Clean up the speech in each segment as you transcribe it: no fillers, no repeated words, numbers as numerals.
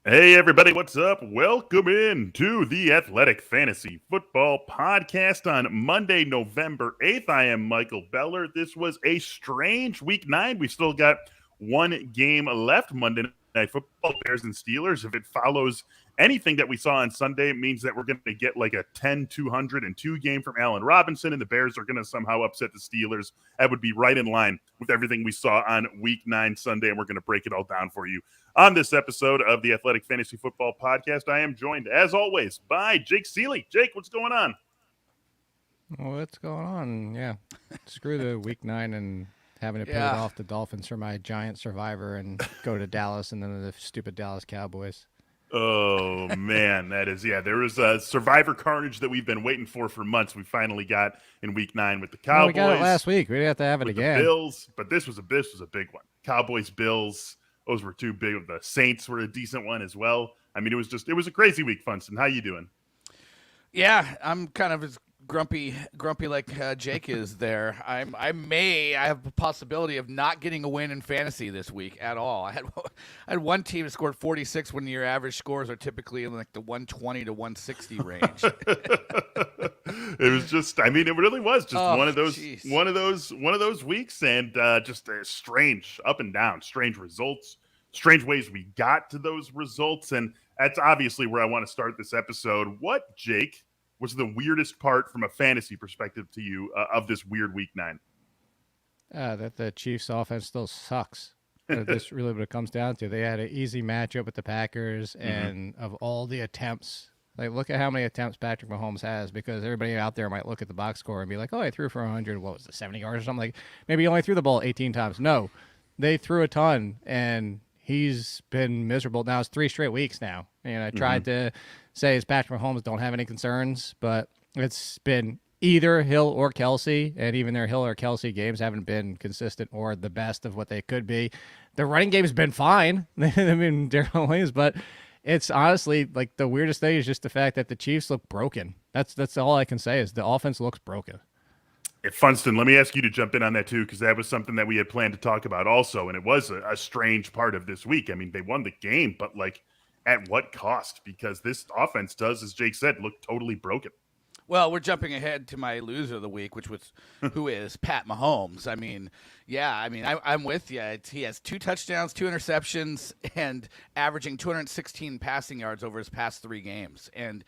Hey everybody, what's up? Welcome in to the Athletic Fantasy Football Podcast on Monday, November 8th. I am Michael Beller. This was a strange week 9. We still got one game left, Monday Night Football, Bears and Steelers. If it follows anything that we saw on Sunday, it means that we're going to get like a 10-202 game from Allen Robinson, and the Bears are going to somehow upset the Steelers. That would be right in line with everything we saw on week 9 Sunday, and we're going to break it all down for you. On this episode of the Athletic Fantasy Football Podcast, I am joined, as always, by Jake Seeley. Jake, what's going on? What's going on? Yeah, screw the week 9 and having to pivot off the Dolphins for my giant survivor and go to Dallas and then the stupid Dallas Cowboys. Oh, man, that is, there was a survivor carnage that we've been waiting for months. We finally got in week 9 with the Cowboys. Well, we got it last week. We didn't have to have it again. The Bills, but this was a big one. Cowboys, Bills. Those were too big. The Saints were a decent one as well. I mean, it was a crazy week, Funston. How you doing? Yeah, I'm kind of as grumpy like Jake is there. I have a possibility of not getting a win in fantasy this week at all. I had one team that scored 46 when your average scores are typically in like the 120 to 160 range. It was just, I mean, it really was just one of those weeks, and just a strange up and down, strange results, strange ways we got to those results, and that's obviously where I want to start this episode. What, Jake, was the weirdest part from a fantasy perspective to you of this weird week 9? That the Chiefs offense still sucks. That's really what it comes down to. They had an easy matchup with the Packers, and of all the attempts, like look at how many attempts Patrick Mahomes has, because everybody out there might look at the box score and be like, oh, I threw for 100, what was it, 70 yards or something? Like, maybe he only threw the ball 18 times. No, they threw a ton, and he's been miserable. Now it's 3 straight weeks now. And I tried to say is Patrick Mahomes don't have any concerns, but it's been either Hill or Kelsey, and even their Hill or Kelsey games haven't been consistent or the best of what they could be. The running game has been fine. I mean, Derrick Henry, but it's honestly like the weirdest thing is just the fact that the Chiefs look broken. That's all I can say is the offense looks broken. Funston, let me ask you to jump in on that too, because that was something that we had planned to talk about also, and it was a strange part of this week. I mean, they won the game, but like at what cost? Because this offense does, as Jake said, look totally broken. Well, we're jumping ahead to my loser of the week, which was who is Pat Mahomes. I mean, I'm with you. He has 2 touchdowns, 2 interceptions, and averaging 216 passing yards over his past 3 games. And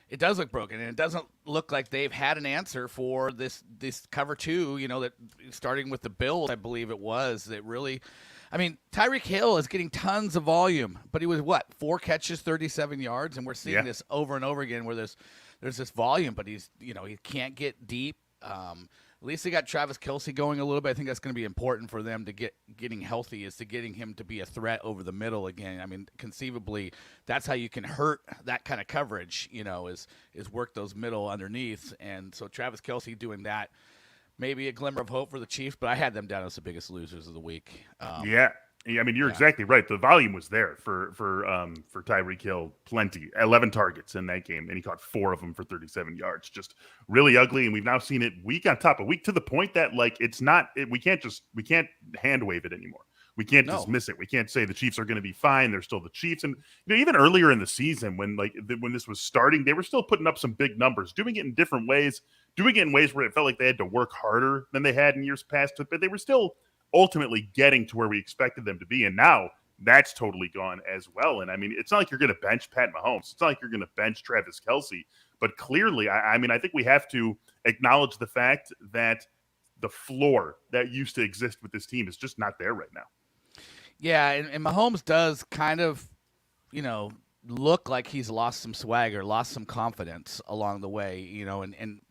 it does look broken, and it doesn't look like they've had an answer for this cover 2, that starting with the Bills, I believe it was, that really – I mean, Tyreek Hill is getting tons of volume, but he was, 4 catches, 37 yards, and we're seeing this over and over again where there's this volume, but he's, he can't get deep. At least they got Travis Kelce going a little bit. I think that's going to be important for them to getting healthy, is to getting him to be a threat over the middle again. I mean, conceivably, that's how you can hurt that kind of coverage, is work those middle underneath. And so Travis Kelce doing that, maybe a glimmer of hope for the Chiefs, but I had them down as the biggest losers of the week. I mean, you're exactly right. The volume was there for Tyreek Hill, plenty. 11 targets in that game, and he caught 4 of them for 37 yards. Just really ugly, and we've now seen it week on top of week, to the point that like we can't hand wave it anymore. We can't dismiss it. We can't say the Chiefs are going to be fine. They're still the Chiefs. And even earlier in the season, when this was starting, they were still putting up some big numbers, doing it in different ways, doing it in ways where it felt like they had to work harder than they had in years past, but they were still ultimately getting to where we expected them to be. And now that's totally gone as well. And I mean, it's not like you're going to bench Pat Mahomes. It's not like you're going to bench Travis Kelce. But clearly, I think we have to acknowledge the fact that the floor that used to exist with this team is just not there right now. Yeah, and Mahomes does kind of, look like he's lost some swagger, lost some confidence along the way,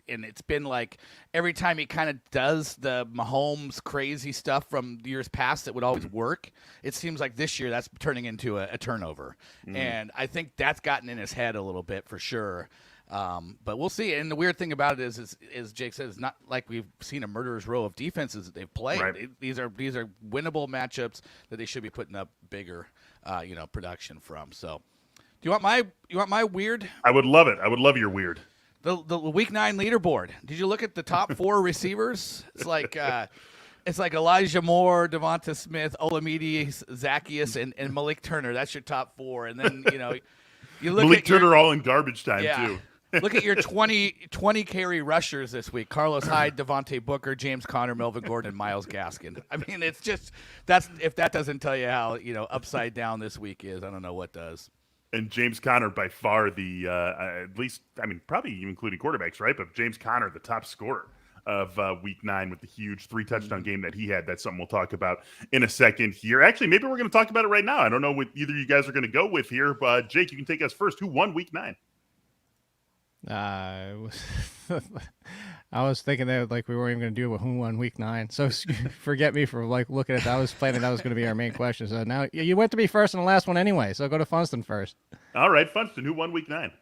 and it's been like every time he kind of does the Mahomes crazy stuff from years past that would always work, it seems like this year that's turning into a turnover. And I think that's gotten in his head a little bit for sure. But we'll see. And the weird thing about it is Jake said, it's not like we've seen a murderer's row of defenses that they've played. Right. These are winnable matchups that they should be putting up bigger, production from. So, do you want my weird? I would love it. I would love your weird. The week 9 leaderboard. Did you look at the top 4 receivers? It's like It's like Elijah Moore, Devonta Smith, Olamide, Zacchaeus, and Malik Turner. That's your top 4. And then, you look Malik at your, Turner all in garbage time, too. Look at your 20 carry rushers this week. Carlos Hyde, Devontae Booker, James Conner, Melvin Gordon, and Myles Gaskin. I mean, it's just if that doesn't tell you how, upside down this week is, I don't know what does. And James Conner by far the at least, I mean, probably even including quarterbacks, right? But James Conner, the top scorer of Week 9 with the huge 3-touchdown game that he had. That's something we'll talk about in a second here. Actually, maybe we're going to talk about it right now. I don't know what either of you guys are going to go with here, but Jake, you can take us first. Who won Week 9? I was thinking that we weren't even going to do who won Week 9. So forget me for looking at that. I was planning that was going to be our main question. So now you went to me first in the last one anyway. So go to Funston first. All right, Funston, who won Week 9?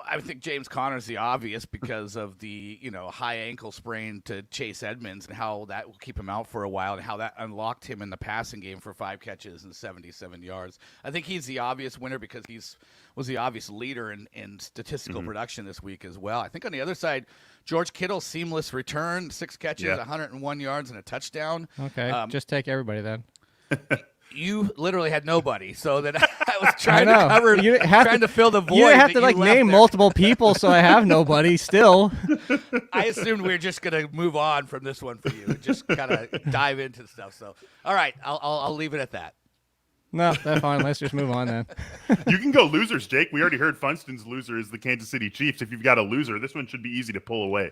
I think James Conner's the obvious because of the high ankle sprain to Chase Edmonds and how that will keep him out for a while and how that unlocked him in the passing game for 5 catches and 77 yards. I think he's the obvious winner because was the obvious leader in statistical production this week as well. I think on the other side, George Kittle, seamless return, 6 catches, 101 yards, and a touchdown. Okay, just take everybody then. You literally had nobody, so that I was trying to cover, trying to fill the void. You have to name multiple people, so I have nobody still. I assumed we were just gonna move on from this one for you and just kind of dive into stuff. So, all right, I'll leave it at that. No, that's fine. Let's just move on then. You can go losers, Jake. We already heard Funston's loser is the Kansas City Chiefs. If you've got a loser, this one should be easy to pull away.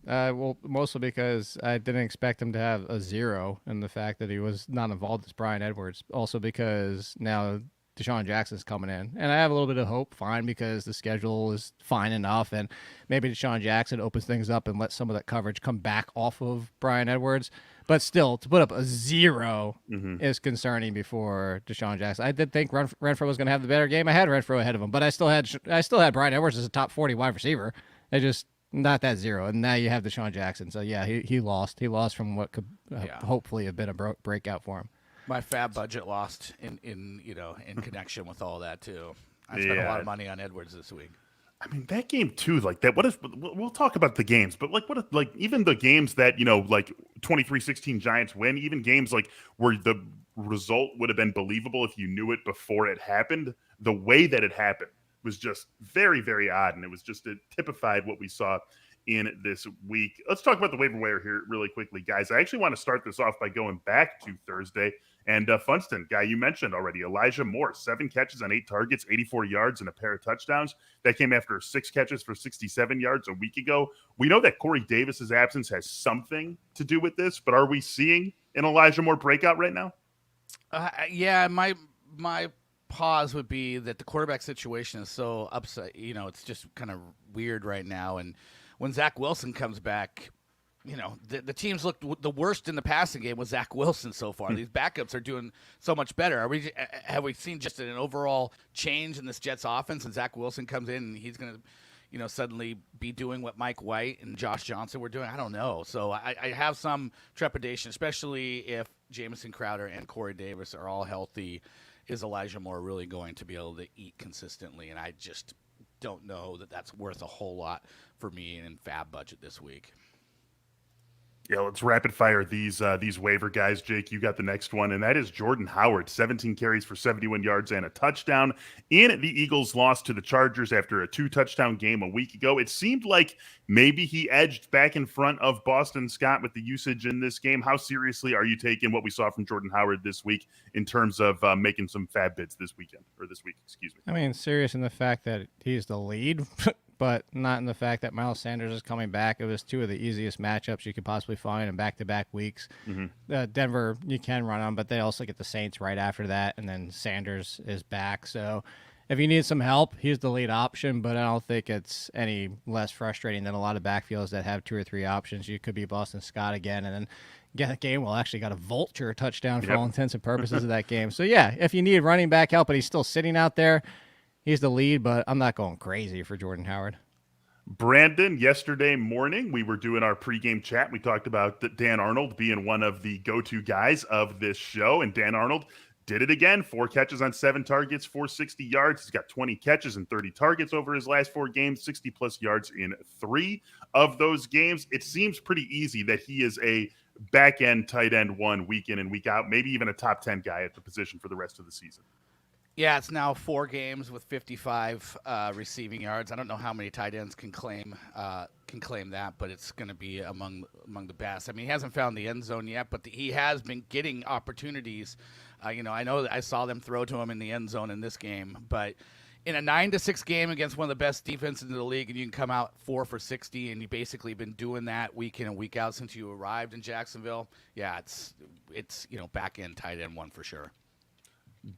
Well, mostly because I didn't expect him to have a 0 and the fact that he was not involved as Bryan Edwards. Also because now Deshaun Jackson's coming in. And I have a little bit of hope, fine, because the schedule is fine enough. And maybe Deshaun Jackson opens things up and lets some of that coverage come back off of Bryan Edwards. But still, to put up a 0 is concerning before Deshaun Jackson. I did think Renfro was going to have the better game. I had Renfro ahead of him, but I still had Bryan Edwards as a top 40 wide receiver. I just... not that 0, and now you have Deshaun Jackson. So yeah, he lost. He lost from what could hopefully have been a breakout for him. My fab budget lost in connection with all that too. I spent a lot of money on Edwards this week. I mean, that game too, that. What if we'll talk about the games, but what if even the games that 23-16 Giants win, even games where the result would have been believable if you knew it before it happened, the way that it happened was just very, very odd, and it was just it typified what we saw in this week. Let's talk about the waiver wire here really quickly, guys. I actually want to start this off by going back to Thursday. And Funston, guy you mentioned already, Elijah Moore, 7 catches on 8 targets, 84 yards, and a pair of touchdowns. That came after 6 catches for 67 yards a week ago. We know that Corey Davis's absence has something to do with this, but are we seeing an Elijah Moore breakout right now? Yeah, my pause would be that the quarterback situation is so upset. It's just kind of weird right now. And when Zach Wilson comes back, the teams looked the worst in the passing game was Zach Wilson so far. These backups are doing so much better. Have we seen just an overall change in this Jets offense? And Zach Wilson comes in and he's going to, suddenly be doing what Mike White and Josh Johnson were doing? I don't know. So I have some trepidation, especially if Jamison Crowder and Corey Davis are all healthy. Is Elijah Moore really going to be able to eat consistently? And I just don't know that that's worth a whole lot for me in fab budget this week. Yeah, let's rapid fire these waiver guys. Jake, you got the next one, and that is Jordan Howard, 17 carries for 71 yards and a touchdown. In the Eagles' loss to the Chargers after a 2-touchdown game a week ago, it seemed like maybe he edged back in front of Boston Scott with the usage in this game. How seriously are you taking what we saw from Jordan Howard this week in terms of making some fab bids this week? Excuse me. I mean, serious in the fact that he's the lead. But not in the fact that Miles Sanders is coming back. It was 2 of the easiest matchups you could possibly find in back-to-back weeks. Denver, you can run on, but they also get the Saints right after that, and then Sanders is back. So if you need some help, he's the lead option, but I don't think it's any less frustrating than a lot of backfields that have 2 or 3 options. You could be Boston Scott again, and then that game actually got a vulture touchdown for all intents and purposes of that game. So, yeah, if you need running back help, but he's still sitting out there, he's the lead, but I'm not going crazy for Jordan Howard. Brandon, yesterday morning, we were doing our pregame chat. We talked about Dan Arnold being one of the go-to guys of this show, and Dan Arnold did it again. 4 catches on 7 targets, 460 yards. He's got 20 catches and 30 targets over his last 4 games, 60-plus yards in 3 of those games. It seems pretty easy that he is a back end tight end one week in and week out, maybe even a top 10 guy at the position for the rest of the season. Yeah, it's now 4 games with 55 receiving yards. I don't know how many tight ends can claim that, but it's going to be among the best. I mean, he hasn't found the end zone yet, but he has been getting opportunities. I know that I saw them throw to him in the end zone in this game, but in a 9-6 game against one of the best defenses in the league, and you can come out 4 for 60, and you've basically been doing that week in and week out since you arrived in Jacksonville. Yeah, it's back end tight end one for sure.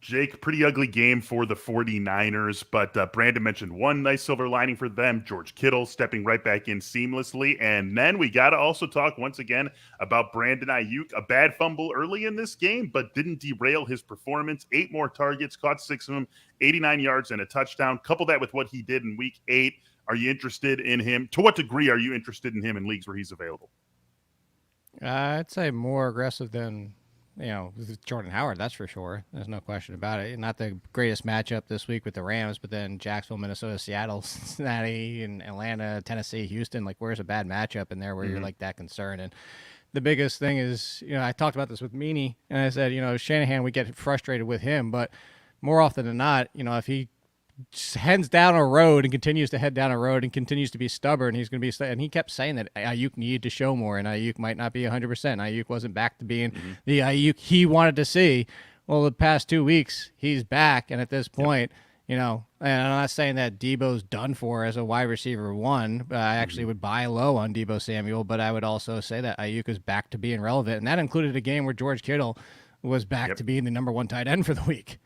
Jake, pretty ugly game for the 49ers, but Brandon mentioned one nice silver lining for them, George Kittle stepping right back in seamlessly. And then we got to also talk once again about Brandon Eyuk, a bad fumble early in this game, but didn't derail his performance. 8 more targets, caught 6 of them, 89 yards and a touchdown. Couple that with what he did in week 8. Are you interested in him? To what degree are you interested in him in leagues where he's available? I'd say more aggressive than Jordan Howard, that's for sure. There's no question about it. Not the greatest matchup this week with the Rams, but then Jacksonville, Minnesota, Seattle, Cincinnati, and Atlanta, Tennessee, Houston. Like, where's a bad matchup in there where you're like that concerned? And the biggest thing is, I talked about this with Meany, and I said, Shanahan, we get frustrated with him, but more often than not, if he heads down a road and continues to head down a road and continues to be stubborn, he's going to be. And he kept saying that Eyuk needed to show more, and Eyuk might not be 100%. Eyuk wasn't back to being the Eyuk he wanted to see. Well, the past 2 weeks, he's back, and at this point, and I'm not saying that Debo's done for as a wide receiver one. I actually would buy low on Debo Samuel, but I would also say that Eyuk is back to being relevant, and that included a game where George Kittle was back to being the number 1 tight end for the week.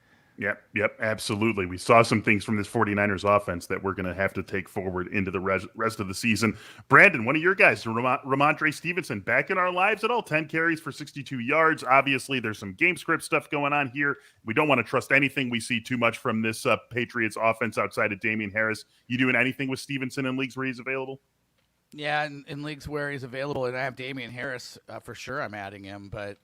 Yep, absolutely. We saw some things from this 49ers offense that we're going to have to take forward into the rest of the season. Brandon, one of your guys, Ramondre Stevenson, back in our lives at all, 10 carries for 62 yards. Obviously, there's some game script stuff going on here. We don't want to trust anything we see too much from this Patriots offense outside of Damian Harris. You doing anything with Stevenson in leagues where he's available? Yeah, in leagues where he's available, and I have Damian Harris for sure. I'm adding him, but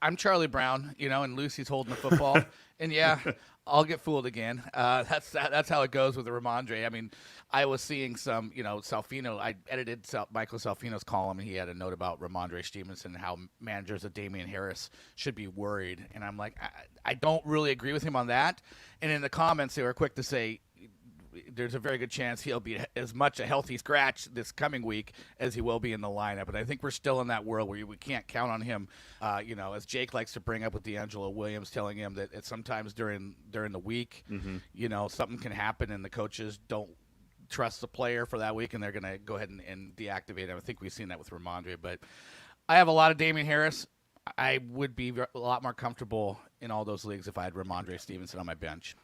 I'm Charlie Brown, and Lucy's holding the football, and yeah, I'll get fooled again. That's how it goes with the Ramondre. I mean, I was seeing some, Salfino. I edited Michael Salfino's column, and he had a note about Ramondre Stevenson and how managers of Damian Harris should be worried, and I'm like, I don't really agree with him on that. And in the comments, they were quick to say, there's a very good chance he'll be as much a healthy scratch this coming week as he will be in the lineup. But I think we're still in that world where we can't count on him, as Jake likes to bring up with D'Angelo Williams, telling him that sometimes during the week, something can happen and the coaches don't trust the player for that week and they're going to go ahead and deactivate him. I think we've seen that with Ramondre. But I have a lot of Damian Harris. I would be a lot more comfortable in all those leagues if I had Ramondre Stevenson on my bench.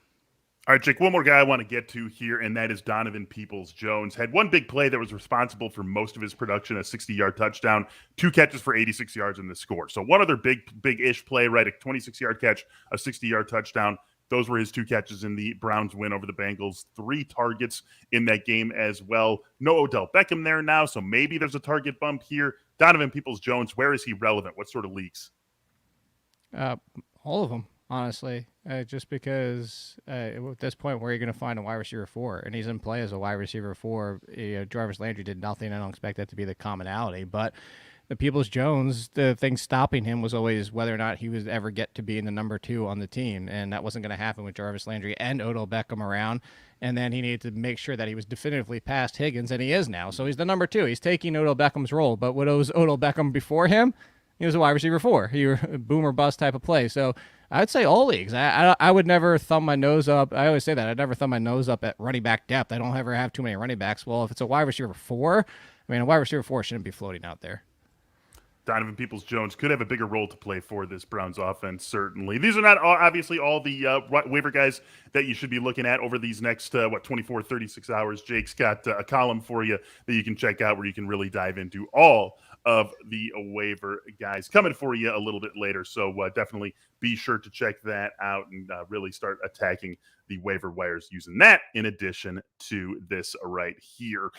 All right, Jake, one more guy I want to get to here, and that is Donovan Peoples-Jones. Had one big play that was responsible for most of his production, a 60-yard touchdown, 2 catches for 86 yards in the score. So one other big-ish play, right, a 26-yard catch, a 60-yard touchdown. Those were his 2 catches in the Browns win over the Bengals. 3 targets in that game as well. No Odell Beckham there now, so maybe there's a target bump here. Donovan Peoples-Jones, where is he relevant? What sort of leagues? All of them. Honestly, just because at this point, where are you going to find a wide receiver 4? And he's in play as a wide receiver 4. Jarvis Landry did nothing. I don't expect that to be the commonality. But the Peoples-Jones, the thing stopping him was always whether or not he would ever get to being the number 2 on the team. And that wasn't going to happen with Jarvis Landry and Odell Beckham around. And then he needed to make sure that he was definitively past Higgins, and he is now. So he's the number 2. He's taking Odell Beckham's role. But what was Odell Beckham before him? He was a wide receiver 4. He was a boom or bust type of play. So I'd say all leagues. I would never thumb my nose up. I always say that. I'd never thumb my nose up at running back depth. I don't ever have too many running backs. Well, if it's a wide receiver 4, a wide receiver 4 shouldn't be floating out there. Donovan Peoples-Jones could have a bigger role to play for this Browns offense, certainly. These are not obviously all the waiver guys that you should be looking at over these next, 24, 36 hours. Jake's got a column for you that you can check out where you can really dive into all of the waiver guys coming for you a little bit later. So definitely be sure to check that out and really start attacking the waiver wires using that in addition to this right here.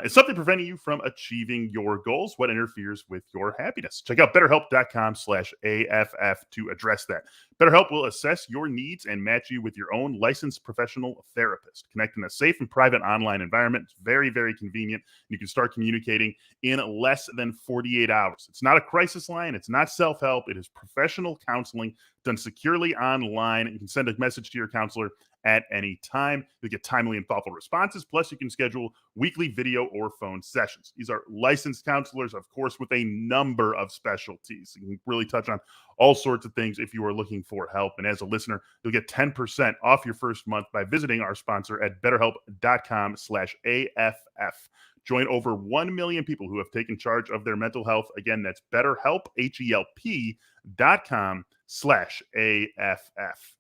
Is something preventing you from achieving your goals? What interferes with your happiness? Check out BetterHelp.com/AFF to address that. BetterHelp will assess your needs and match you with your own licensed professional therapist. Connect in a safe and private online environment. It's very, very convenient. You can start communicating in less than 48 hours. It's not a crisis line. It's not self-help. It is professional counseling done securely online. You can send a message to your counselor at any time. You'll get timely and thoughtful responses. Plus, you can schedule weekly video or phone sessions. These are licensed counselors, of course, with a number of specialties. You can really touch on all sorts of things if you are looking for help. And as a listener, you'll get 10% off your first month by visiting our sponsor at BetterHelp.com/AFF. Join over 1 million people who have taken charge of their mental health. Again, that's BetterHelp, HELP.com/AFF.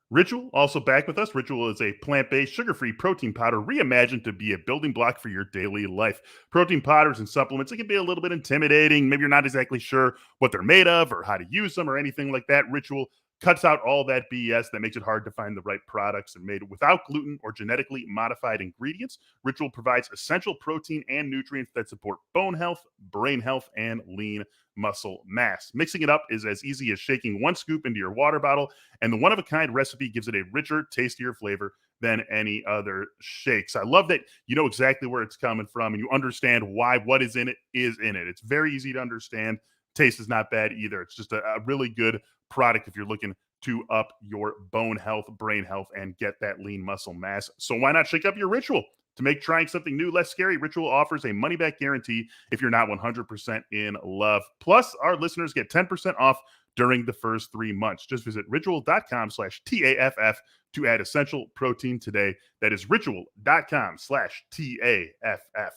Ritual, also back with us. Ritual is a plant-based, sugar-free protein powder reimagined to be a building block for your daily life. Protein powders and supplements, it can be a little bit intimidating. Maybe you're not exactly sure what they're made of or how to use them or anything like that. Ritual cuts out all that BS that makes it hard to find the right products and made without gluten or genetically modified ingredients. Ritual provides essential protein and nutrients that support bone health, brain health, and lean muscle mass. Mixing it up is as easy as shaking one scoop into your water bottle, and the one-of-a-kind recipe gives it a richer, tastier flavor than any other shakes. I love that you know exactly where it's coming from and you understand why what is in it is in it. It's very easy to understand. Taste is not bad either. It's just a really good product if you're looking to up your bone health, brain health, and get that lean muscle mass. So why not shake up your Ritual? To make trying something new less scary, Ritual offers a money-back guarantee if you're not 100% in love. Plus, our listeners get 10% off during the first 3 months. Just visit ritual.com/TAFF to add essential protein today. That is ritual.com/TAFF.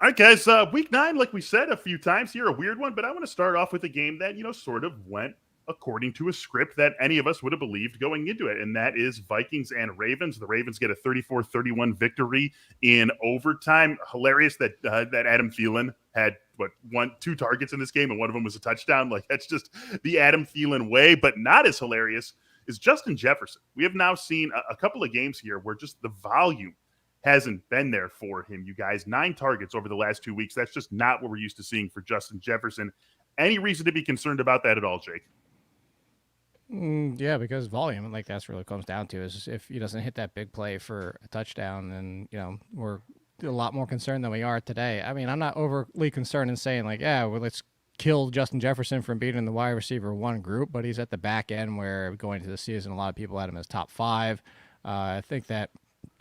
All right, guys, week 9, like we said a few times here, a weird one, but I want to start off with a game that, sort of went according to a script that any of us would have believed going into it, and that is Vikings and Ravens. The Ravens get a 34-31 victory in overtime. Hilarious that Adam Thielen had, 2 targets in this game, and one of them was a touchdown. Like, that's just the Adam Thielen way, but not as hilarious is Justin Jefferson. We have now seen a couple of games here where just the volume hasn't been there for him, you guys. 9 targets over the last 2 weeks. That's just not what we're used to seeing for Justin Jefferson. Any reason to be concerned about that at all, Jake? Yeah, because volume, like that's really comes down to is if he doesn't hit that big play for a touchdown, then we're a lot more concerned than we are today. I mean, I'm not overly concerned in saying like, let's kill Justin Jefferson from being in the wide receiver 1 group, but he's at the back end where going into the season, a lot of people had him as top 5. I think that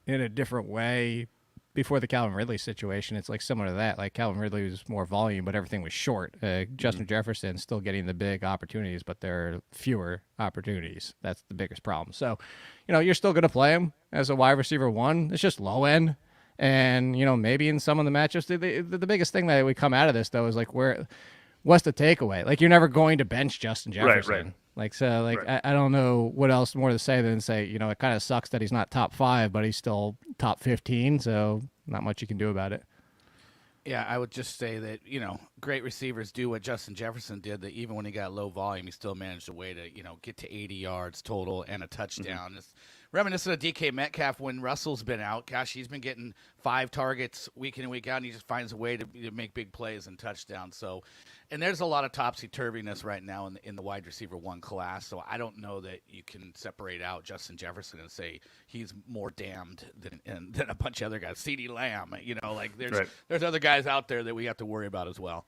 in a different way before the Calvin Ridley situation, it's like similar to that. Like Calvin Ridley was more volume, but everything was short. Justin Jefferson still getting the big opportunities, but there are fewer opportunities. That's the biggest problem. So, you're still going to play him as a wide receiver 1. It's just low end. And, maybe in some of the matchups, the biggest thing that we come out of this, though, is like what's the takeaway? Like, you're never going to bench Justin Jefferson. Right. Right. I don't know what else more to say than say, it kind of sucks that he's not top 5, but he's still top 15. So not much you can do about it. Yeah, I would just say that, great receivers do what Justin Jefferson did, that even when he got low volume, he still managed a way to, get to 80 yards total and a touchdown. It's reminiscent of DK Metcalf when Russell's been out. Gosh, he's been getting 5 targets week in and week out, and he just finds a way to make big plays and touchdowns. So, and there's a lot of topsy-turviness right now in the wide receiver 1 class, so I don't know that you can separate out Justin Jefferson and say he's more damned than a bunch of other guys. CeeDee Lamb, there's other guys out there that we have to worry about as well.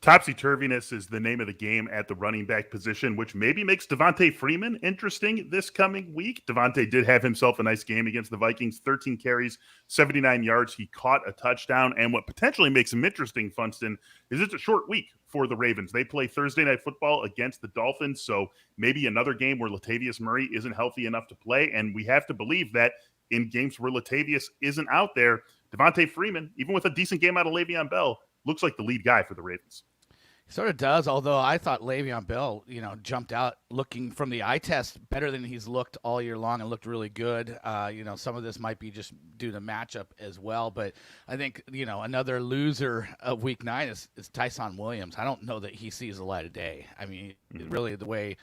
Topsy-turviness is the name of the game at the running back position, which maybe makes Devonta Freeman interesting this coming week. Devonta did have himself a nice game against the Vikings, 13 carries, 79 yards. He caught a touchdown, and what potentially makes him interesting, Funston, is it's a short week for the Ravens. They play Thursday Night Football against the Dolphins, so maybe another game where Latavius Murray isn't healthy enough to play, and we have to believe that in games where Latavius isn't out there, Devonta Freeman, even with a decent game out of Le'Veon Bell, looks like the lead guy for the Ravens. Sort of does, although I thought Le'Veon Bell, jumped out looking from the eye test better than he's looked all year long and looked really good. Some of this might be just due to matchup as well, but I think, another loser of Week 9 is Tyson Williams. I don't know that he sees the light of day. I mean, really the way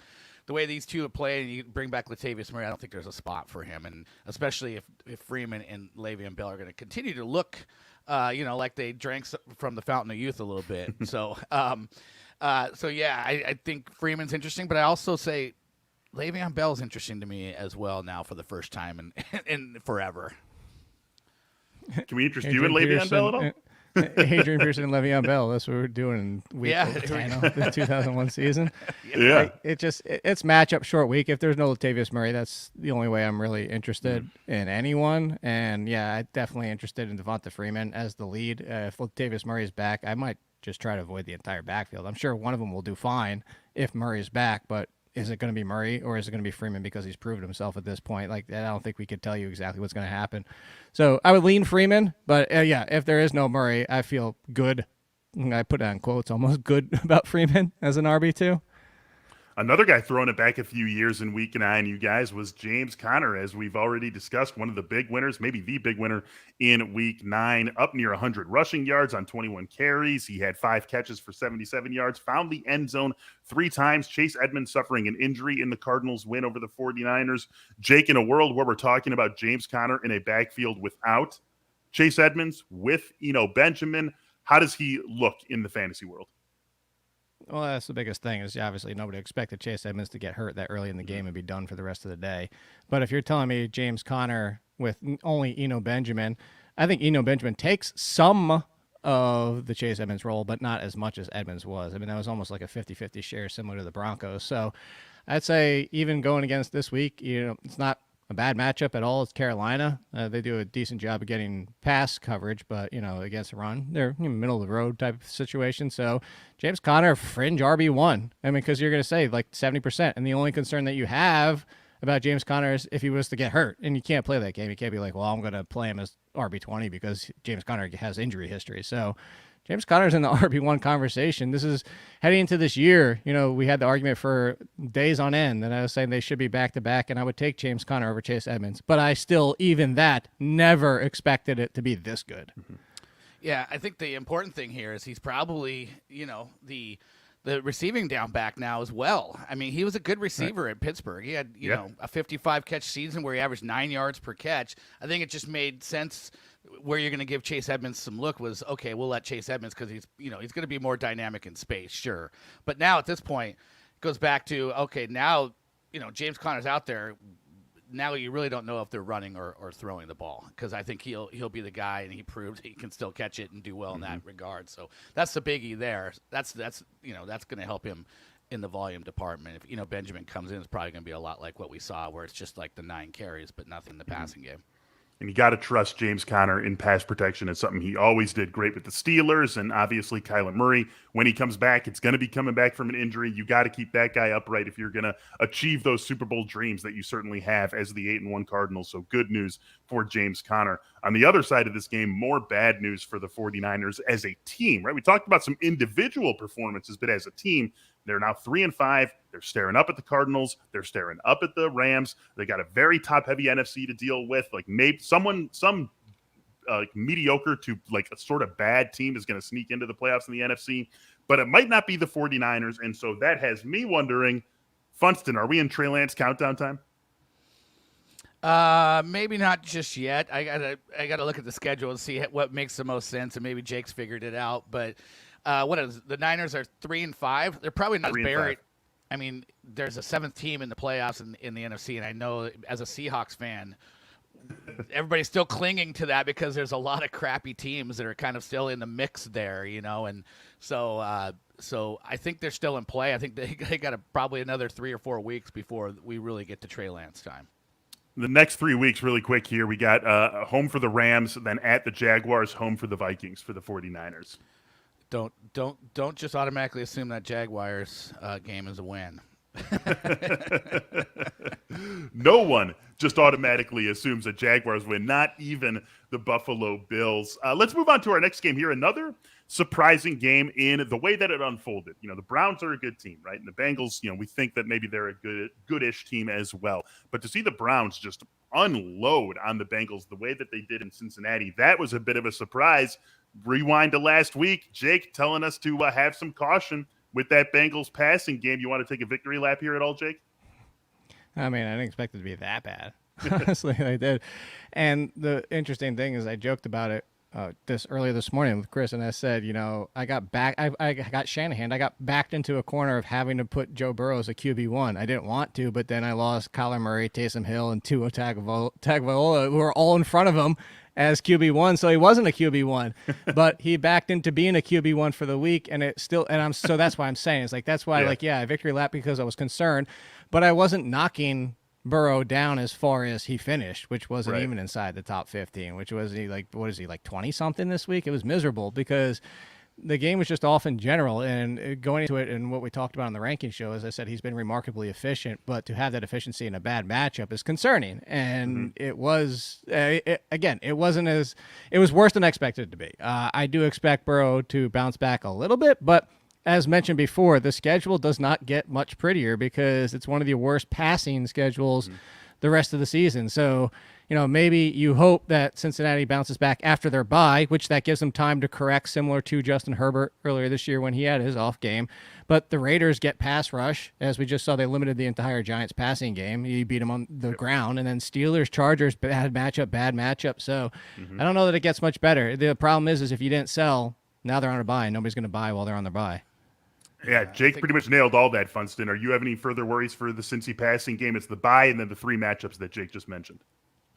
these two have played, and you bring back Latavius Murray, I don't think there's a spot for him, and especially if Freeman and Le'Veon Bell are going to continue to look like they drank from the fountain of youth a little bit. So, I think Freeman's interesting, but I also say Le'Veon Bell's interesting to me as well now for the first time in forever. Can we interest you in Le'Veon Bell at all? Adrian Peterson and Le'Veon Bell. That's what we're doing in week 10 of the 2001 season. Yeah. It's matchup short week. If there's no Latavius Murray, that's the only way I'm really interested in anyone. And I'm definitely interested in Devonta Freeman as the lead. If Latavius Murray is back, I might just try to avoid the entire backfield. I'm sure one of them will do fine if Murray is back, but is it going to be Murray or is it going to be Freeman because he's proven himself at this point? I don't think we could tell you exactly what's going to happen. So I would lean Freeman, but if there is no Murray, I feel good. I put it on quotes, almost good about Freeman as an RB2. Another guy throwing it back a few years in Week 9, you guys, was James Conner, as we've already discussed. One of the big winners, maybe the big winner in Week 9, up near 100 rushing yards on 21 carries. He had 5 catches for 77 yards, found the end zone 3 times. Chase Edmonds suffering an injury in the Cardinals' win over the 49ers. Jake, in a world where we're talking about James Conner in a backfield without Chase Edmonds, with Benjamin, how does he look in the fantasy world? Well, that's the biggest thing is obviously nobody expected Chase Edmonds to get hurt that early in the game and be done for the rest of the day. But if you're telling me James Conner with only Benjamin, I think Benjamin takes some of the Chase Edmonds role, but not as much as Edmonds was. I mean, that was almost like a 50-50 share similar to the Broncos. So I'd say even going against this week, it's not a bad matchup at all. It's Carolina. They do a decent job of getting pass coverage, but, against the run, they're middle of the road type of situation. So James Conner, fringe RB1. I mean, because you're going to say like 70%. And the only concern that you have about James Conner is if he was to get hurt, and you can't play that game. You can't be like, well, I'm going to play him as RB20 because James Conner has injury history. So James Conner's in the RB1 conversation. This is heading into this year. We had the argument for days on end that I was saying they should be back-to-back, and I would take James Conner over Chase Edmonds. But I still, even that, never expected it to be this good. Mm-hmm. Yeah, I think the important thing here is he's probably, the receiving down back now as well. I mean, he was a good receiver at Pittsburgh. He had, a 55-catch season where he averaged 9 yards per catch. I think it just made sense where you're going to give Chase Edmonds some look was, okay, we'll let Chase Edmonds because he's going to be more dynamic in space, sure. But now at this point, it goes back to, okay, now, James Conner's out there. Now you really don't know if they're running or throwing the ball because I think he'll be the guy, and he proved he can still catch it and do well in that regard. So that's the biggie there. That's going to help him in the volume department. If Benjamin comes in, it's probably going to be a lot like what we saw, where it's just like the 9 carries but nothing in the passing game. And you got to trust James Conner in pass protection. It's something he always did great with the Steelers, and obviously Kyler Murray. When he comes back, it's going to be coming back from an injury. You got to keep that guy upright if you're going to achieve those Super Bowl dreams that you certainly have as the 8-1 Cardinals. So good news for James Conner. On the other side of this game, more bad news for the 49ers as a team, right? We talked about some individual performances, but as a team, they're now 3-5. They're staring up at the Cardinals. They're staring up at the Rams. They got a very top-heavy NFC to deal with. Like maybe some mediocre to like a sort of bad team is going to sneak into the playoffs in the NFC, but it might not be the 49ers. And so that has me wondering, Funston, are we in Trey Lance countdown time? Maybe not just yet. I gotta look at the schedule and see what makes the most sense, and maybe Jake's figured it out, but. What is the Niners are 3-5? They're probably not buried. I mean, there's a 7th team in the playoffs in the NFC, and I know as a Seahawks fan, everybody's still clinging to that because there's a lot of crappy teams that are kind of still in the mix there, and so I think they're still in play. I think they got probably another 3 or 4 weeks before we really get to Trey Lance time. The next 3 weeks, really quick here, we got home for the Rams, then at the Jaguars, home for the Vikings for the 49ers. Don't just automatically assume that Jaguars game is a win. No one just automatically assumes a Jaguars win, not even the Buffalo Bills. Let's move on to our next game here. Another surprising game in the way that it unfolded. The Browns are a good team, right? And the Bengals, we think that maybe they're a goodish team as well. But to see the Browns just unload on the Bengals the way that they did in Cincinnati, that was a bit of a surprise. Rewind to last week, Jake telling us to have some caution with that Bengals passing game. You want to take a victory lap here at all, Jake? I mean, I didn't expect it to be that bad. Honestly, I did. And the interesting thing is I joked about it earlier this morning with Chris, and I said, I got Shanahan. I got backed into a corner of having to put Joe Burrow as a QB1. I didn't want to, but then I lost Kyler Murray, Taysom Hill, and Tua Tagovailoa, who were all in front of him as QB1, so he wasn't a QB1, but he backed into being a QB1 for the week, and so that's why I'm saying that's why I victory lap because I was concerned, but I wasn't knocking Burrow down as far as he finished, which wasn't even inside the top 15, which was he like 20 something this week? It was miserable because the game was just off in general, and going into it and what we talked about on the ranking show, as I said, he's been remarkably efficient, but to have that efficiency in a bad matchup is concerning. And it was, it was worse than I expected it to be. I do expect Burrow to bounce back a little bit, but as mentioned before, the schedule does not get much prettier because it's one of the worst passing schedules the rest of the season. So, maybe you hope that Cincinnati bounces back after their bye, which that gives them time to correct, similar to Justin Herbert earlier this year when he had his off game. But the Raiders get pass rush. As we just saw, they limited the entire Giants passing game. You beat them on the ground. And then Steelers, Chargers, bad matchup. So I don't know that it gets much better. The problem is if you didn't sell, now they're on a bye. Nobody's going to buy while they're on their bye. Yeah, Jake pretty much nailed all that, Funston. Are you have any further worries for the Cincy passing game? It's the bye and then the three matchups that Jake just mentioned.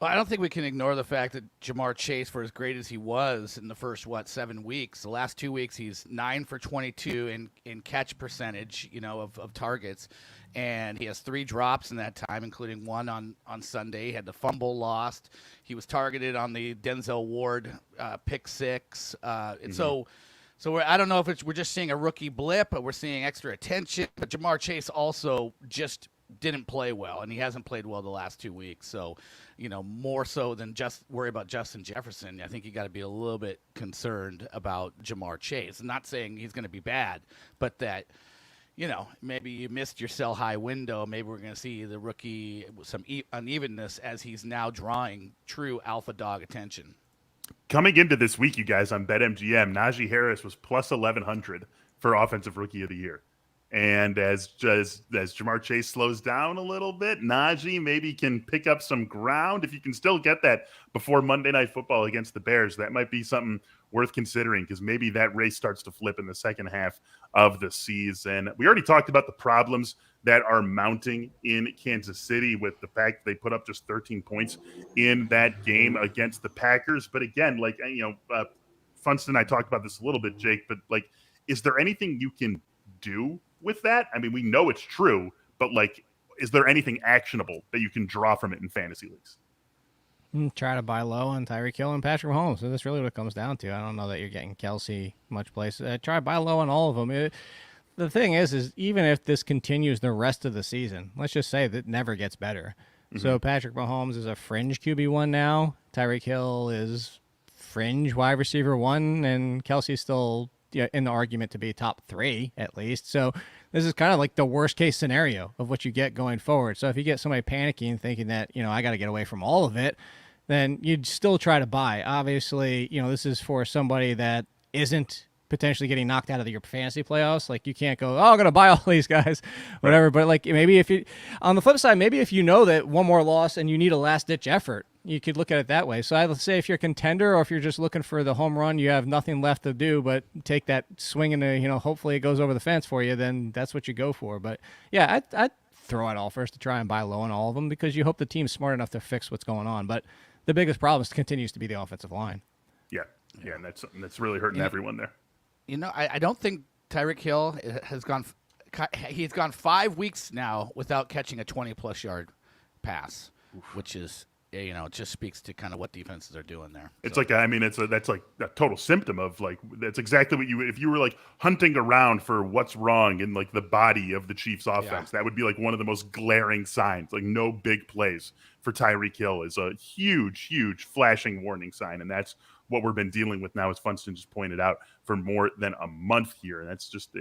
Well, I don't think we can ignore the fact that Jamar Chase, for as great as he was in the first, 7 weeks, the last 2 weeks, he's 9 for 22 in catch percentage, of targets. And he has 3 drops in that time, including one on Sunday. He had the fumble lost. He was targeted on the Denzel Ward pick 6. And so I don't know if we're just seeing a rookie blip, but we're seeing extra attention. But Jamar Chase also just didn't play well, and he hasn't played well the last 2 weeks. So, more so than just worry about Justin Jefferson, I think you got to be a little bit concerned about Jamar Chase. I'm not saying he's going to be bad, but that, maybe you missed your sell high window. Maybe we're going to see the rookie with some unevenness as he's now drawing true alpha dog attention. Coming into this week, you guys, on BetMGM, Naji Harris was plus 1,100 for Offensive Rookie of the Year. And as Jamar Chase slows down a little bit, Naji maybe can pick up some ground. If you can still get that before Monday Night Football against the Bears, that might be something worth considering because maybe that race starts to flip in the second half of the season. We already talked about the problems that are mounting in Kansas City with the fact they put up just 13 points in that game against the Packers. But again, Funston and I talked about this a little bit, Jake, but is there anything you can do with that? I mean, we know it's true, but is there anything actionable that you can draw from it in fantasy leagues? Try to buy low on Tyreek Hill and Patrick Mahomes. So that's really what it comes down to. I don't know that you're getting Kelsey much place. Try to buy low on all of them. The thing is even if this continues the rest of the season, let's just say that it never gets better. So Patrick Mahomes is a fringe QB1 now. Tyreek Hill is fringe wide receiver 1, and Kelsey's still in the argument to be top 3 at least. So this is kind of like the worst case scenario of what you get going forward. So if you get somebody panicking thinking that, I got to get away from all of it, then you'd still try to buy. Obviously, this is for somebody that isn't potentially getting knocked out of your fantasy playoffs. You can't go, I'm going to buy all these guys, whatever. Right. But maybe if you, on the flip side, maybe if you know that one more loss and you need a last ditch effort, you could look at it that way. So I would say if you're a contender or if you're just looking for the home run, you have nothing left to do but take that swing and hopefully it goes over the fence for you, then that's what you go for. But yeah, I'd throw it all first to try and buy low on all of them because you hope the team's smart enough to fix what's going on. But the biggest problem continues to be the offensive line. Yeah, and that's really hurting everyone there. I don't think Tyreek Hill has gone. He's gone 5 weeks now without catching a 20-plus yard pass, which is it just speaks to kind of what defenses are doing there. It's that's like a total symptom of like, that's exactly what if you were like hunting around for what's wrong in like the body of the Chiefs offense, that would be like one of the most glaring signs. Like no big plays for Tyreek Hill is a huge flashing warning sign. And that's what we've been dealing with now, as Funston just pointed out, for more than a month here. And it's just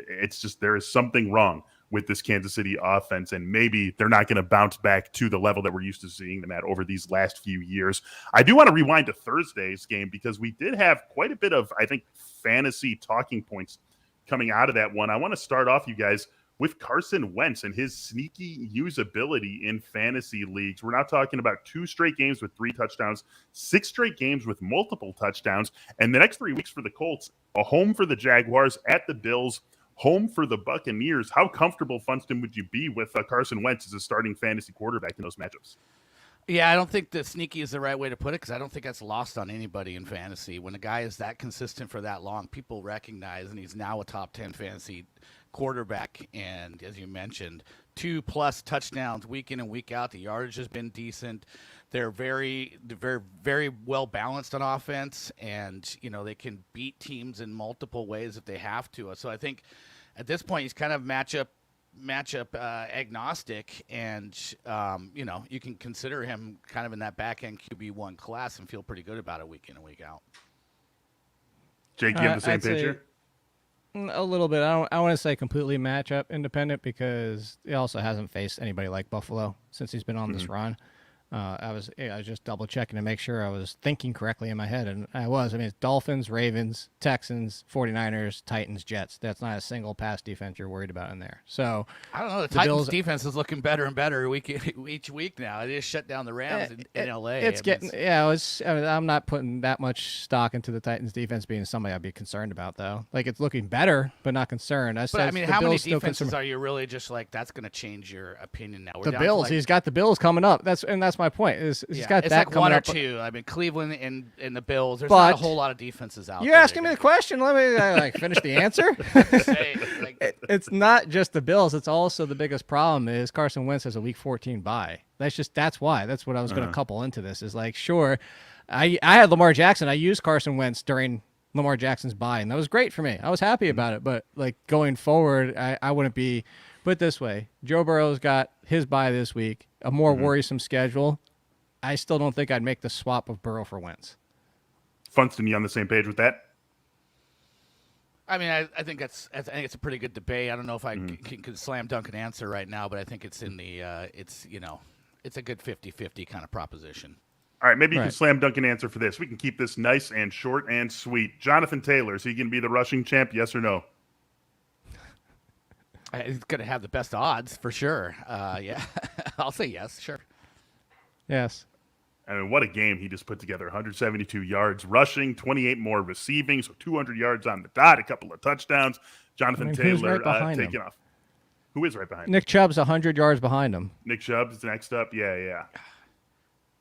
there is something wrong with this Kansas City offense, and maybe they're not going to bounce back to the level that we're used to seeing them at over these last few years. I do want to rewind to Thursday's game because we did have quite a bit of, I think, fantasy talking points coming out of that one. I want to start off, you guys, with Carson Wentz and his sneaky usability in fantasy leagues. We're now talking about 2 straight games with 3 touchdowns, 6 straight games with multiple touchdowns, and the next 3 weeks for the Colts, a home for the Jaguars, at the Bills, home for the Buccaneers. How comfortable, Funston, would you be with Carson Wentz as a starting fantasy quarterback in those matchups? Yeah, I don't think that sneaky is the right way to put it, because I don't think that's lost on anybody in fantasy. When a guy is that consistent for that long, people recognize, and he's now a top 10 fantasy quarterback. And as you mentioned, 2+ touchdowns week in and week out. The yardage has been decent. They're very well balanced on offense, and they can beat teams in multiple ways if they have to. So I think at this point he's kind of matchup agnostic, and you can consider him kind of in that back end QB1 class and feel pretty good about it week in and week out. Jake, do you have the same picture? A little bit. I want to say completely matchup independent, because he also hasn't faced anybody like Buffalo since he's been on this run. I was just double checking to make sure I was thinking correctly in my head, and I was. I mean, it's Dolphins, Ravens, Texans, 49ers, Titans, Jets. That's not a single pass defense you're worried about in there. So I don't know. The Titans defense is looking better and better each week now. They just shut down the Rams in LA. I'm not putting that much stock into the Titans defense being somebody I'd be concerned about, though. Like, it's looking better, but not concerned. How many defenses are you really just like, that's going to change your opinion now? The Bills. He's got the Bills coming up. That's my point. He's got that like coming one or up. two. I mean, Cleveland and the Bills. There's not a whole lot of defenses out there. You're asking me the question. Let me finish the answer. It's not just the Bills. It's also the biggest problem is Carson Wentz has a Week 14 bye. That's why. That's what I was going to couple into this. Is like, sure, I had Lamar Jackson. I used Carson Wentz during Lamar Jackson's bye, and that was great for me. I was happy about it. But like going forward, I wouldn't be. Put it this way, Joe Burrow's got his bye this week, a more worrisome schedule. I still don't think I'd make the swap of Burrow for Wentz. Funston, you on the same page with that? I mean, I think it's a pretty good debate. I don't know if I can slam dunk an answer right now, but I think it's in the it's a good 50-50 kind of proposition. All right, maybe you can slam dunk an answer for this. We can keep this nice and short and sweet. Jonathan Taylor, is he going to be the rushing champ? Yes or no? He's going to have the best odds for sure. Yeah, I'll say yes, sure. Yes. I mean, what a game he just put together. 172 yards rushing, 28 more receiving, so 200 yards on the dot, a couple of touchdowns. Jonathan Taylor taking off. Who is right behind him? Nick Chubb's 100 yards behind him. Nick Chubb's next up. Yeah.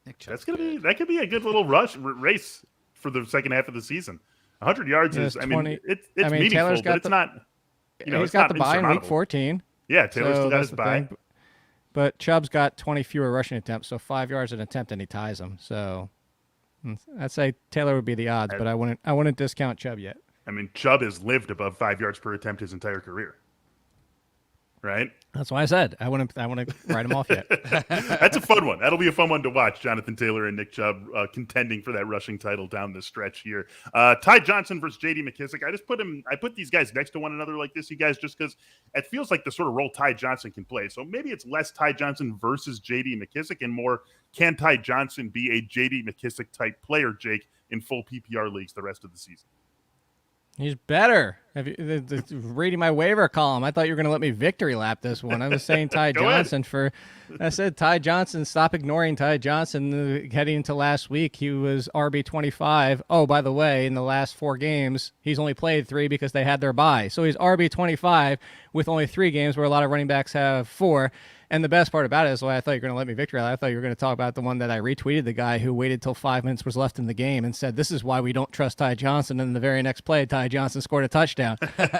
Nick Chubb's that could be a good little race for the second half of the season. 100 yards is, it's meaningful, Taylor's got but it's not. He's got the bye in Week 14. Yeah, Taylor's still got his bye. But Chubb's got 20 fewer rushing attempts, so 5 yards an attempt, and he ties them. So I'd say Taylor would be the odds, but I wouldn't discount Chubb yet. I mean, Chubb has lived above 5 yards per attempt his entire career. Right? That's why I said I wouldn't write him off yet. That's a fun one. That'll be a fun one to watch. Jonathan Taylor and Nick Chubb contending for that rushing title down the stretch here. Ty Johnson versus J.D. McKissic. I put these guys next to one another like this, you guys, just because it feels like the sort of role Ty Johnson can play. So maybe it's less Ty Johnson versus J.D. McKissic and more, can Ty Johnson be a J.D. McKissic type player, Jake, in full PPR leagues the rest of the season? He's better. Reading my waiver column, I thought you were going to let me victory lap this one. I was saying Ty Johnson I said Ty Johnson, stop ignoring Ty Johnson. Heading into last week, he was RB25. Oh, by the way, in the last 4 games, he's only played 3 because they had their bye. So he's RB25 with only 3 games where a lot of running backs have 4. And the best part about it is why I thought you were going to let me victory. I thought you were going to talk about the one that I retweeted, the guy who waited till 5 minutes was left in the game and said, this is why we don't trust Ty Johnson. And the very next play, Ty Johnson scored a touchdown.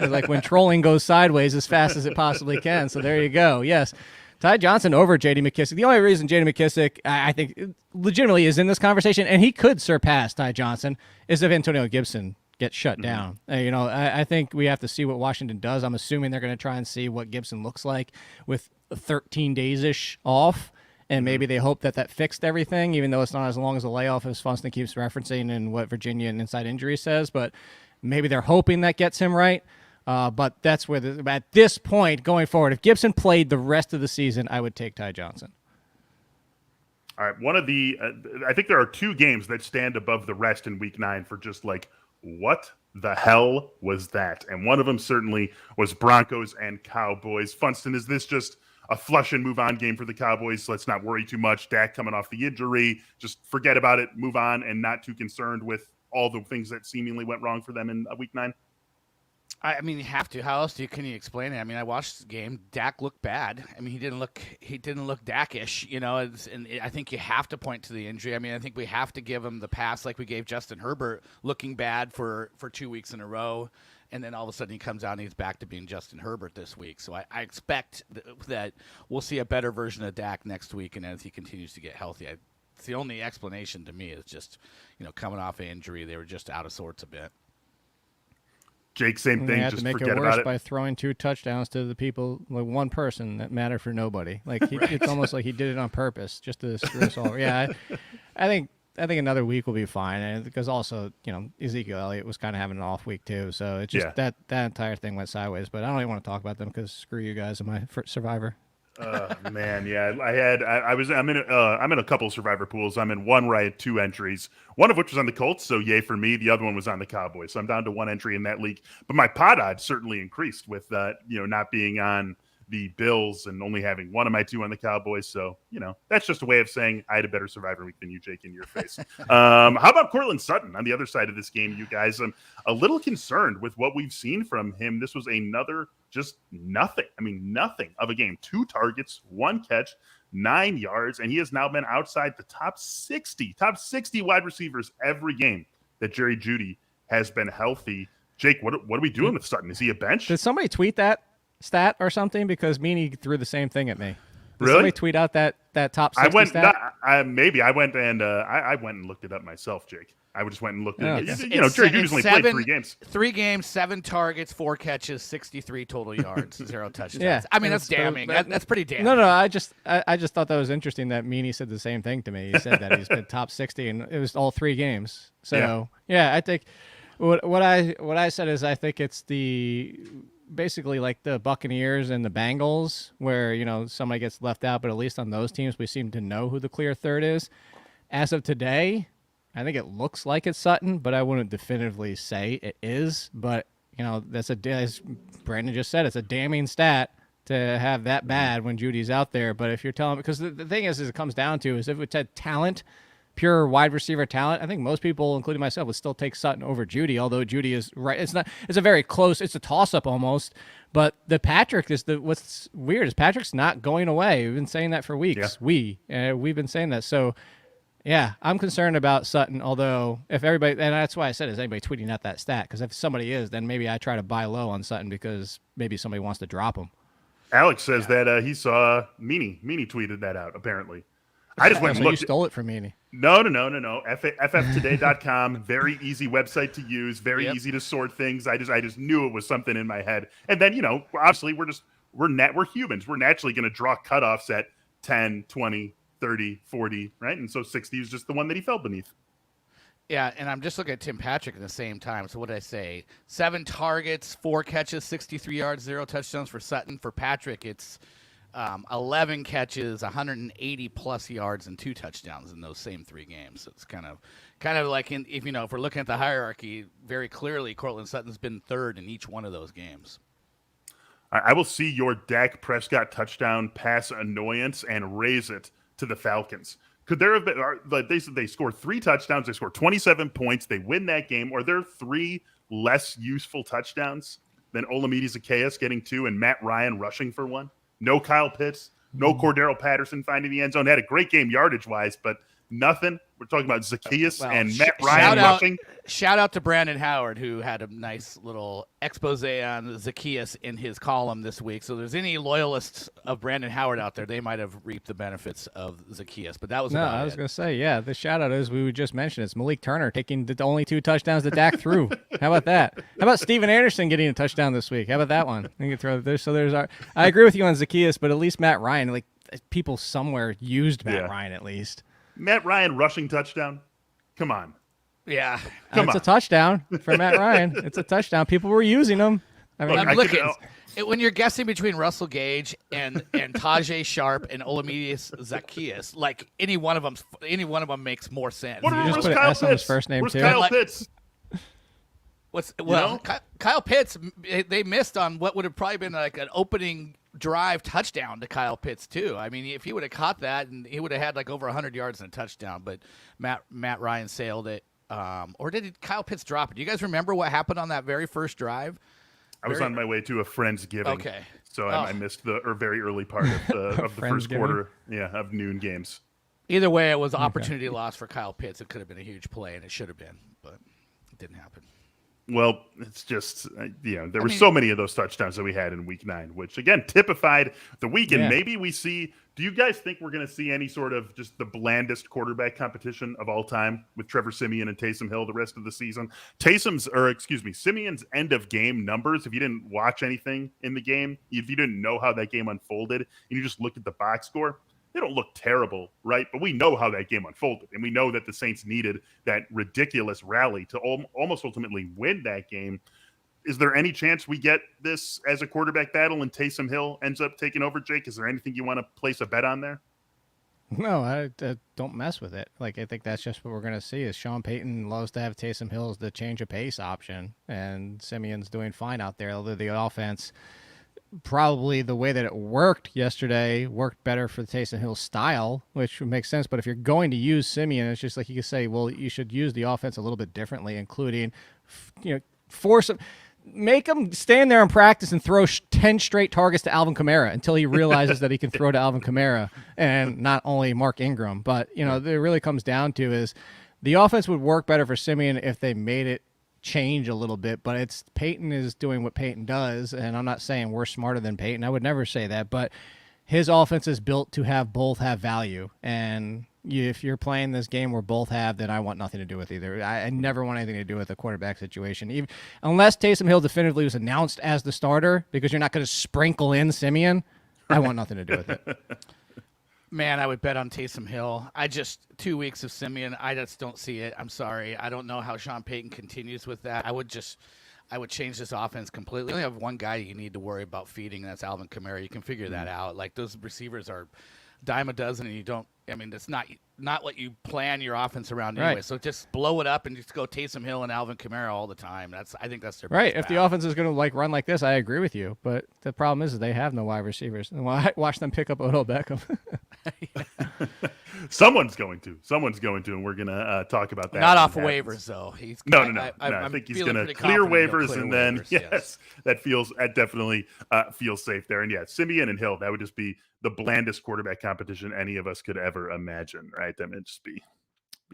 Like when trolling goes sideways as fast as it possibly can. So there you go. Yes, Ty Johnson over J.D. McKissick. The only reason J.D. McKissick, I think, legitimately is in this conversation, and he could surpass Ty Johnson, is if Antonio Gibson gets shut down. I think we have to see what Washington does. I'm assuming they're going to try and see what Gibson looks like with 13 days-ish off, and maybe they hope that fixed everything, even though it's not as long as a layoff as Funston keeps referencing and what Virginia and Inside Injury says, but maybe they're hoping that gets him right. But that's where, at this point, going forward, if Gibson played the rest of the season, I would take Ty Johnson. All right, one of the I think there are two games that stand above the rest in Week 9 for just like, what the hell was that? And one of them certainly was Broncos and Cowboys. Funston, is this just a flush and move on game for the Cowboys? Let's not worry too much. Dak coming off the injury, just forget about it, move on, and not too concerned with all the things that seemingly went wrong for them in Week 9? I mean, you have to. How else can you explain it? I mean, I watched the game. Dak looked bad. I mean, he didn't look Dak-ish, and I think you have to point to the injury. I mean, I think we have to give him the pass like we gave Justin Herbert, looking bad for 2 weeks in a row, and then all of a sudden he comes out and he's back to being Justin Herbert this week. So I expect that we'll see a better version of Dak next week, and as he continues to get healthy, it's the only explanation to me is just, coming off an injury, they were just out of sorts a bit. Jake, same thing. They had just to make forget it about worse it by throwing 2 touchdowns to the people, like one person that mattered for nobody. Like it's almost like he did it on purpose just to screw us all. Yeah, I think another week will be fine, and because also Ezekiel Elliott was kind of having an off week too, so it's just that entire thing went sideways. But I don't even want to talk about them because screw you guys and my Survivor. Man, yeah, I'm in a couple of Survivor pools. I'm in one where I had 2 entries, one of which was on the Colts, so yay for me. The other one was on the Cowboys, so I'm down to 1 entry in that league. But my pot odds certainly increased with not being on the Bills and only having one of my 2 on the Cowboys. So that's just a way of saying I had a better Survivor week than you, Jake, in your face. How about Cortland Sutton on the other side of this game, you guys? I'm a little concerned with what we've seen from him. This was another just nothing. I mean, nothing of a game. 2 targets, 1 catch, 9 yards, and he has now been outside the top 60 wide receivers every game that Jerry Jeudy has been healthy. Jake, what are we doing with Sutton? Is he a bench? Did somebody tweet that stat or something? Because Meanie threw the same thing at me. Did really? somebody tweet out that top 60 stat? Maybe I went and I went and looked it up myself, Jake. I just went and looked at it. Jerry Judy's only played 3 games. 3 games, 7 targets, 4 catches, 63 total yards, 0 touchdowns. Yeah, I mean, that's damning. That's pretty damning. No, I just thought that was interesting that Meanie said the same thing to me. He said that he's been top 60, and it was all 3 games. So yeah I think what I said is I think it's basically like the Buccaneers and the Bengals, where somebody gets left out, but at least on those teams we seem to know who the clear third is. As of today, I think it looks like it's Sutton, but I wouldn't definitively say it is. But that's as Brandon just said, it's a damning stat to have that bad when Judy's out there. But if you're telling, because the thing is it comes down to is if it's had talent, pure wide receiver talent, I think most people, including myself, would still take Sutton over Jeudy, although Jeudy is right. It's a very close, it's a toss-up almost. But the Patrick is what's weird is Patrick's not going away. We've been saying that for weeks. Yeah. We've been saying that. So, yeah, I'm concerned about Sutton, although if everybody, and that's why I said, is anybody tweeting out that stat? Because if somebody is, then maybe I try to buy low on Sutton because maybe somebody wants to drop him. Alex says that he saw Meanie tweeted that out, apparently. I just went and looked. You stole it from Meanie. No. FFtoday.com, very easy website to use, very easy to sort things. I just knew it was something in my head. And then, obviously we're humans. We're naturally going to draw cutoffs at 10, 20, 30, 40, right? And so 60 is just the one that he fell beneath. Yeah, and I'm just looking at Tim Patrick at the same time. So what did I say? 7 targets, 4 catches, 63 yards, 0 touchdowns for Sutton. For Patrick, it's 11 catches, 180-plus yards, and 2 touchdowns in those same 3 games. So it's kind of like if we're looking at the hierarchy, very clearly Cortland Sutton's been 3rd in each one of those games. I will see your Dak Prescott touchdown pass annoyance and raise it to the Falcons. Could there have been, they score 3 touchdowns, they score 27 points, they win that game, or there 3 less useful touchdowns than Olamide Zaccheaus getting 2 and Matt Ryan rushing for 1? No Kyle Pitts, no Cordero Patterson finding the end zone. Had a great game yardage-wise, but Nothing. We're talking about Zacchaeus Well, and Matt Ryan rushing. Shout out to Brandon Howard, who had a nice little expose on Zacchaeus in his column this week. So there's any loyalists of Brandon Howard out there, they might have reaped the benefits of Zacchaeus. But that was No, about I was it. going to say, yeah, the shout out is we would just mention it's Malik Turner taking the only 2 touchdowns that Dak threw. How about that? How about Steven Anderson getting a touchdown this week? How about that one? You can throw there. So there's our. I agree with you on Zacchaeus, but at least Matt Ryan, like people somewhere used Matt Ryan at least. Matt Ryan rushing touchdown. Come on. Yeah. It's a touchdown for Matt Ryan. It's a touchdown. People were using him. I mean, I'm looking. When you're guessing between Russell Gage and Tajay Sharp and Olamides Zacchaeus, like any one of them makes more sense. What you just where's put an Kyle S on his Pitts? first name Where's too. Kyle Pitts? Kyle Pitts, they missed on what would have probably been like an opening drive touchdown to Kyle Pitts too. I mean, if he would have caught that, and he would have had like over 100 yards and a touchdown. But Matt Ryan sailed it. Or did Kyle Pitts drop it? Do you guys remember what happened on that very first drive? I was on my way to a friend's giving. Okay. So I missed the very early part of the first quarter. Yeah, of noon games. Either way, it was opportunity loss for Kyle Pitts. It could have been a huge play, and it should have been, but it didn't happen. Well, it's just, there were so many of those touchdowns that we had in week 9, which, again, typified the week. And maybe we see, do you guys think we're going to see any sort of just the blandest quarterback competition of all time with Trevor Siemian and Taysom Hill the rest of the season? Siemian's end of game numbers, if you didn't watch anything in the game, if you didn't know how that game unfolded, and you just look at the box score, they don't look terrible, right? But we know how that game unfolded, and we know that the Saints needed that ridiculous rally to almost ultimately win that game. Is there any chance we get this as a quarterback battle and Taysom Hill ends up taking over, Jake? Is there anything you want to place a bet on there? No, I don't mess with it. Like, I think that's just what we're going to see is Sean Payton loves to have Taysom Hill as the change of pace option, and Simeon's doing fine out there, although the offense – probably the way that it worked yesterday worked better for the Taysom Hill style, which would make sense. But if you're going to use Simeon, it's just like you could say, well, you should use the offense a little bit differently, including, force him, make him stand there and practice and throw 10 straight targets to Alvin Kamara until he realizes that he can throw to Alvin Kamara and not only Mark Ingram. But, it really comes down to is the offense would work better for Simeon if they made it change a little bit, but it's Peyton is doing what Peyton does, and I'm not saying we're smarter than Peyton. I would never say that, but his offense is built to have both have value, and if you're playing this game where both have, then I want nothing to do with either. I never want anything to do with the quarterback situation, even unless Taysom Hill definitively was announced as the starter, because you're not going to sprinkle in Simeon. I want nothing to do with it. Man, I would bet on Taysom Hill. 2 weeks of Simeon, I just don't see it. I'm sorry. I don't know how Sean Payton continues with that. I would change this offense completely. You only have one guy you need to worry about feeding, and that's Alvin Kamara. You can figure that out. Like, those receivers are dime a dozen, and you don't – I mean, that's not what you plan your offense around anyway. Right. So just blow it up and just go Taysom Hill and Alvin Kamara all the time. I think that's their right. best If the bet. offense is going to run like this, I agree with you. But the problem is they have no wide receivers. And watch them pick up Odell Beckham. Someone's going to, and we're going to talk about that. Not off of waivers, though. No. I think he's going to clear waivers, and then yes, that definitely feels safe there. And yeah, Simeon and Hill, that would just be the blandest quarterback competition any of us could ever imagine, right? That would just be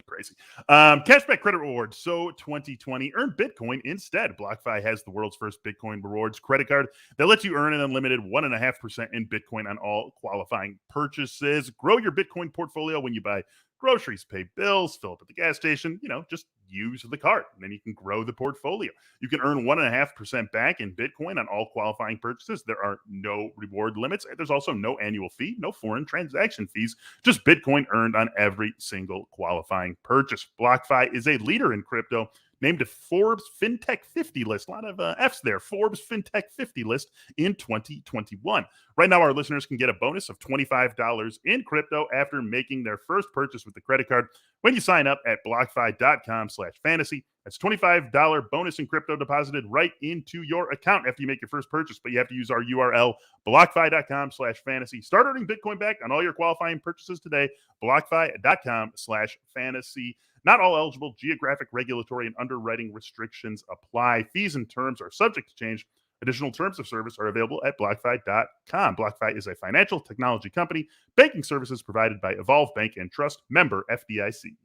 crazy. Cashback credit rewards. So 2020, earn Bitcoin instead. BlockFi has the world's first Bitcoin rewards credit card that lets you earn an unlimited 1.5% in Bitcoin on all qualifying purchases. Grow your Bitcoin portfolio when you buy groceries, pay bills, fill up at the gas station, just use the card, and then you can grow the portfolio. You can earn 1.5% back in Bitcoin on all qualifying purchases. There are no reward limits. There's also no annual fee, no foreign transaction fees, just Bitcoin earned on every single qualifying purchase. BlockFi is a leader in crypto, named a Forbes FinTech 50 list. A lot of F's there. Forbes FinTech 50 list in 2021. Right now, our listeners can get a bonus of $25 in crypto after making their first purchase with the credit card when you sign up at blockfi.com/fantasy. That's $25 bonus in crypto deposited right into your account after you make your first purchase, but you have to use our URL, blockfi.com/fantasy. Start earning Bitcoin back on all your qualifying purchases today, blockfi.com/fantasy. Not all eligible geographic, regulatory, and underwriting restrictions apply. Fees and terms are subject to change. Additional terms of service are available at BlockFi.com. BlockFi is a financial technology company. Banking services provided by Evolve Bank and Trust, member FDIC.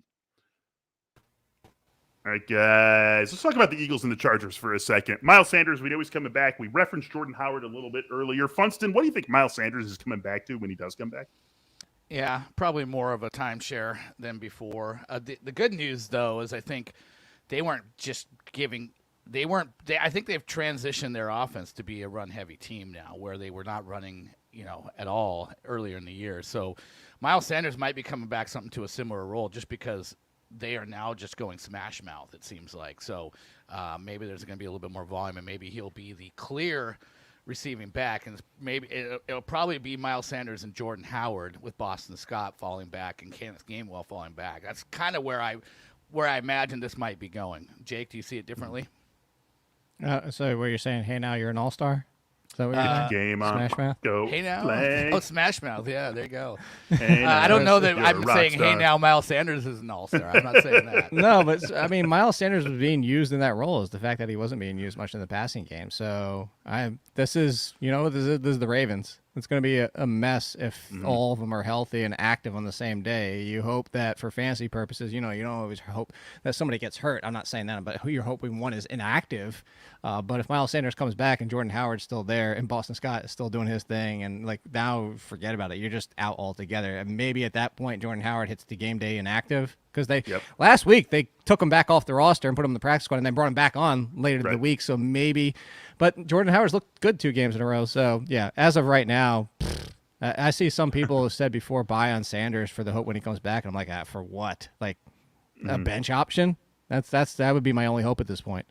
All right, guys, let's talk about the Eagles and the Chargers for a second. Miles Sanders, we know he's coming back. We referenced Jordan Howard a little bit earlier. Funston, what do you think Miles Sanders is coming back to when he does come back? Yeah, probably more of a timeshare than before. The good news, though, is I think they weren't just giving – I think they've transitioned their offense to be a run-heavy team now, where they were not running, at all earlier in the year. So Miles Sanders might be coming back something to a similar role just because they are now just going smash mouth, it seems like. So maybe there's going to be a little bit more volume, and maybe he'll be the clear receiving back, and maybe it'll probably be Miles Sanders and Jordan Howard with Boston Scott falling back and Kenneth Gainwell falling back. That's kind of where I imagine this might be going. Jake, do you see it differently? So where you're saying, hey, now you're an all-star? Is that what you're saying? Game on. Smash Mouth? Go Hey now. play. Oh, Smash Mouth. Yeah, there you go. Hey I don't know that you're I'm a rock saying, star. hey, now Miles Sanders is an all-star. I'm not saying that. No, but I mean, Miles Sanders was being used in that role. Is the fact that he wasn't being used much in the passing game. So this is the Ravens. It's going to be a mess if all of them are healthy and active on the same day. You hope that for fantasy purposes, you don't always hope that somebody gets hurt. I'm not saying that, but who you're hoping one is inactive. But if Miles Sanders comes back and Jordan Howard's still there and Boston Scott is still doing his thing, and now forget about it. You're just out altogether. And maybe at that point, Jordan Howard hits the game day inactive. Because last week they took him back off the roster and put him in the practice squad and then brought him back on later in the week. So maybe, but Jordan Howard's looked good 2 games in a row. So yeah, as of right now, I see some people have said before buy on Sanders for the hope when he comes back. And I'm like, for what? Like a bench option? That would be my only hope at this point.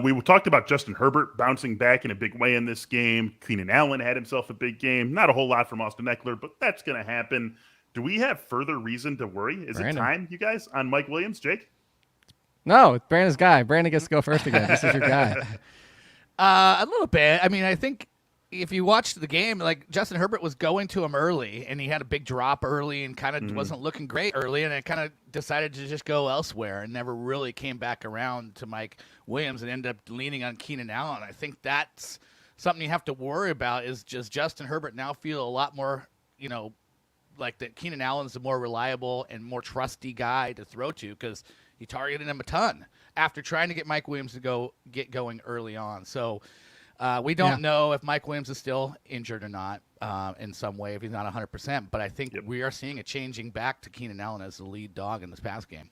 We talked about Justin Herbert bouncing back in a big way in this game. Keenan Allen had himself a big game. Not a whole lot from Austin Eckler, but that's going to happen. Do we have further reason to worry? Is it time, you guys, on Mike Williams, Jake? No, it's Brandon's guy. Brandon gets to go first again. This is your guy. A little bit. I mean, I think if you watched the game, like Justin Herbert was going to him early, and he had a big drop early and kind of wasn't looking great early, and it kind of decided to just go elsewhere and never really came back around to Mike Williams and ended up leaning on Keenan Allen. I think that's something you have to worry about is just Justin Herbert now feel a lot more, like that Keenan Allen's the more reliable and more trusty guy to throw to because he targeted him a ton after trying to get Mike Williams to get going early on. So we don't know if Mike Williams is still injured or not in some way, if he's not 100%. But I think we are seeing a changing back to Keenan Allen as the lead dog in this pass game.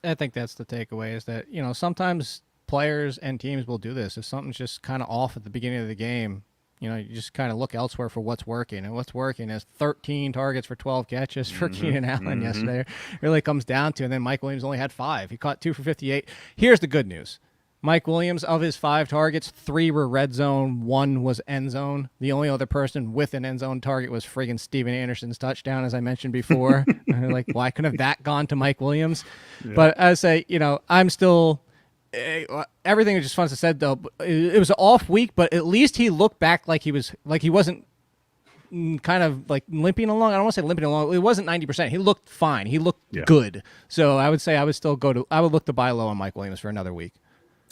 I think that's the takeaway is that, sometimes players and teams will do this. If something's just kind of off at the beginning of the game, you just kind of look elsewhere for what's working. And what's working is 13 targets for 12 catches for Keenan Allen yesterday. It really comes down to, and then Mike Williams only had 5. He caught 2 for 58. Here's the good news. Mike Williams, of his 5 targets, 3 were red zone, 1 was end zone. The only other person with an end zone target was friggin' Steven Anderson's touchdown, as I mentioned before. Why couldn't have that gone to Mike Williams? Yeah. But I say, I'm still... everything was just fun to said though. It was an off week, but at least he looked back like he wasn't kind of like limping along. I don't want to say limping along. It wasn't 90%. He looked fine. He looked good. So I would say I would look to buy low on Mike Williams for another week.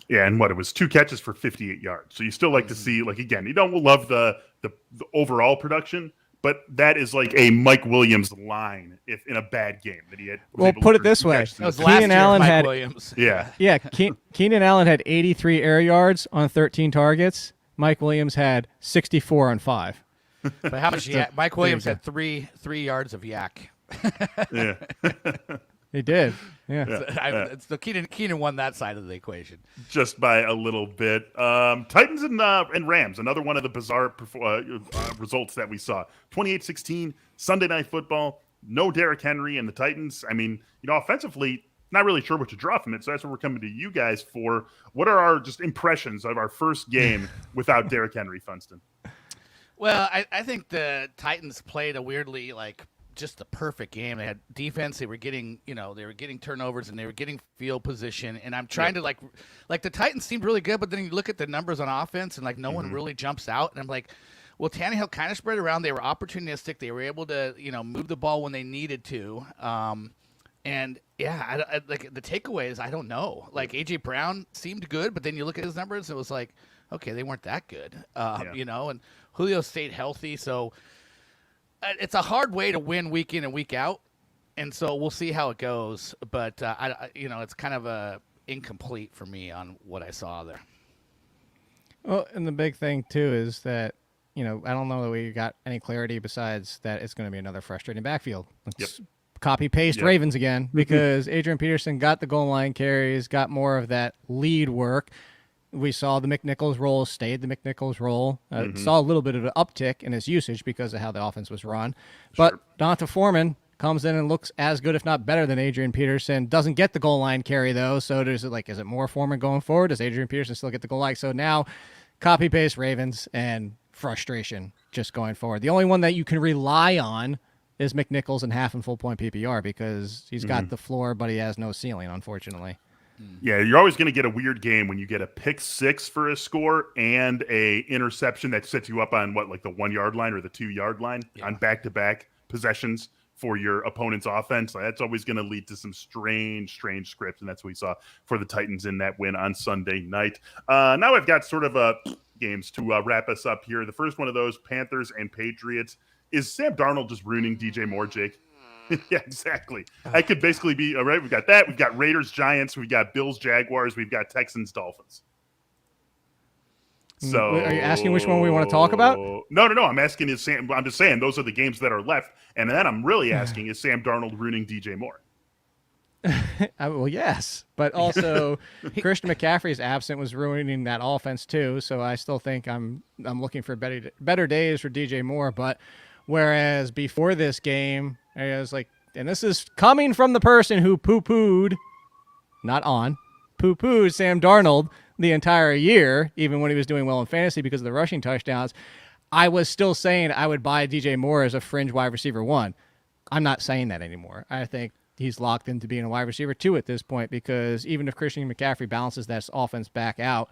Yeah, and it was 2 catches for 58 yards. So you still like to see, again, you don't love the overall production, but that is like a Mike Williams line if in a bad game that he had. Well, put it this way: Keenan Allen had Williams. Keenan Allen had 83 air yards on 13 targets. Mike Williams had 64 on 5. But how much? Mike Williams had 3 yards of yak. Yeah. He did. Yeah. It's the Keenan won that side of the equation. Just by a little bit. Titans and Rams, another one of the bizarre results that we saw. 28-16, Sunday Night Football, no Derrick Henry and the Titans. I mean, offensively, not really sure what to draw from it, so that's what we're coming to you guys for. What are our just impressions of our first game without Derrick Henry, Funston? Well, I think the Titans played a weirdly, just the perfect game. They had defense. They were getting, they were getting turnovers and they were getting field position. And I'm trying to like the Titans seemed really good, but then you look at the numbers on offense and no one really jumps out. And I'm like, well, Tannehill kind of spread around. They were opportunistic. They were able to, move the ball when they needed to. And yeah, the takeaway is I don't know. AJ Brown seemed good, but then you look at his numbers, it was like, okay, they weren't that good, and Julio stayed healthy. So it's a hard way to win week in and week out. And so we'll see how it goes. But, it's kind of incomplete for me on what I saw there. Well, and the big thing, too, is that, I don't know that we got any clarity besides that it's going to be another frustrating backfield. Let's copy-paste Ravens again, because Adrian Peterson got the goal line carries, got more of that lead work. We saw the McNichols role stayed the McNichols role. Saw a little bit of an uptick in his usage because of how the offense was run. But Devonta Freeman comes in and looks as good, if not better, than Adrian Peterson. Doesn't get the goal line carry, though. So is it more Foreman going forward? Does Adrian Peterson still get the goal line? So now copy-paste Ravens and frustration just going forward. The only one that you can rely on is McNichols in half and full point PPR because he's got the floor, but he has no ceiling, unfortunately. Yeah, you're always going to get a weird game when you get a pick six for a score and a interception that sets you up on the 1 yard line or the 2 yard line on back-to-back possessions for your opponent's offense. That's always going to lead to some strange scripts, and that's what we saw for the Titans in that win on Sunday night. Now I've got sort of games to wrap us up here. The first one of those, Panthers and Patriots. Is Sam Darnold just ruining DJ Moore, Jake? Yeah, exactly. I could basically be all right. We've got that. We've got Raiders, Giants. We've got Bills, Jaguars. We've got Texans, Dolphins. So, are you asking which one we want to talk about? No. I'm asking is Sam. I'm just saying those are the games that are left, and then I'm really asking is Sam Darnold ruining DJ Moore? Well, yes, but also Christian McCaffrey's absent was ruining that offense too. So I still think I'm looking for better days for DJ Moore. But whereas before this game, I was like, and this is coming from the person who poo-pooed Sam Darnold the entire year, even when he was doing well in fantasy because of the rushing touchdowns. I was still saying I would buy DJ Moore as a fringe wide receiver 1. I'm not saying that anymore. I think he's locked into being a wide receiver 2 at this point because even if Christian McCaffrey balances that offense back out,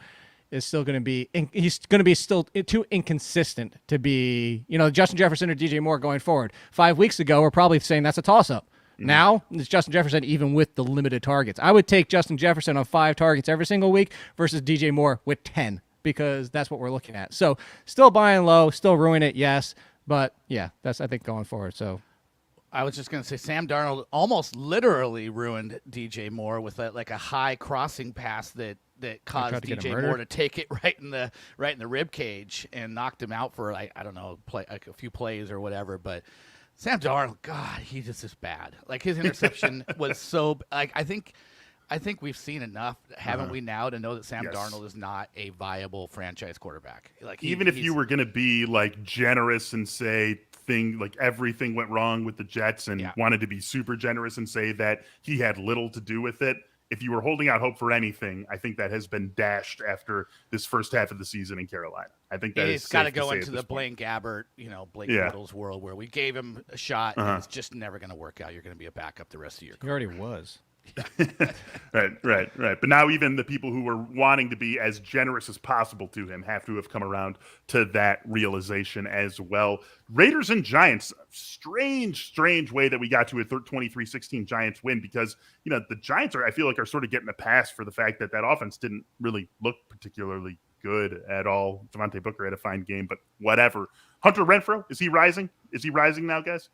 is still going to be he's going to be still too inconsistent to be, Justin Jefferson or DJ Moore going forward. 5 weeks ago, we're probably saying that's a toss-up. Now, it's Justin Jefferson even with the limited targets. I would take Justin Jefferson on 5 targets every single week versus DJ Moore with 10 because that's what we're looking at. So still buying low, still ruin it, yes. But, yeah, that's, I think, going forward. So I was just going to say Sam Darnold almost literally ruined DJ Moore with a high crossing pass that caused DJ Moore to take it right in the rib cage and knocked him out for a few plays or whatever. But Sam Darnold, God, he just is bad. His interception was so. I think we've seen enough, haven't we, now to know that Sam Darnold is not a viable franchise quarterback. Even if you were going to be generous and say everything went wrong with the Jets and wanted to be super generous and say that he had little to do with it. If you were holding out hope for anything, I think that has been dashed after this first half of the season in Carolina. I think that it's got to go into the Blaine Gabbert, Blake Bortles world where we gave him a shot and it's just never going to work out. You're going to be a backup the rest of your career. He already was. Right. But now even the people who were wanting to be as generous as possible to him have to have come around to that realization as well. Raiders and Giants, strange way that we got to a 23-16 Giants win because, the Giants I feel like are sort of getting a pass for the fact that offense didn't really look particularly good at all. Devontae Booker had a fine game, but whatever. Hunter Renfro, is he rising? Is he rising now, guys?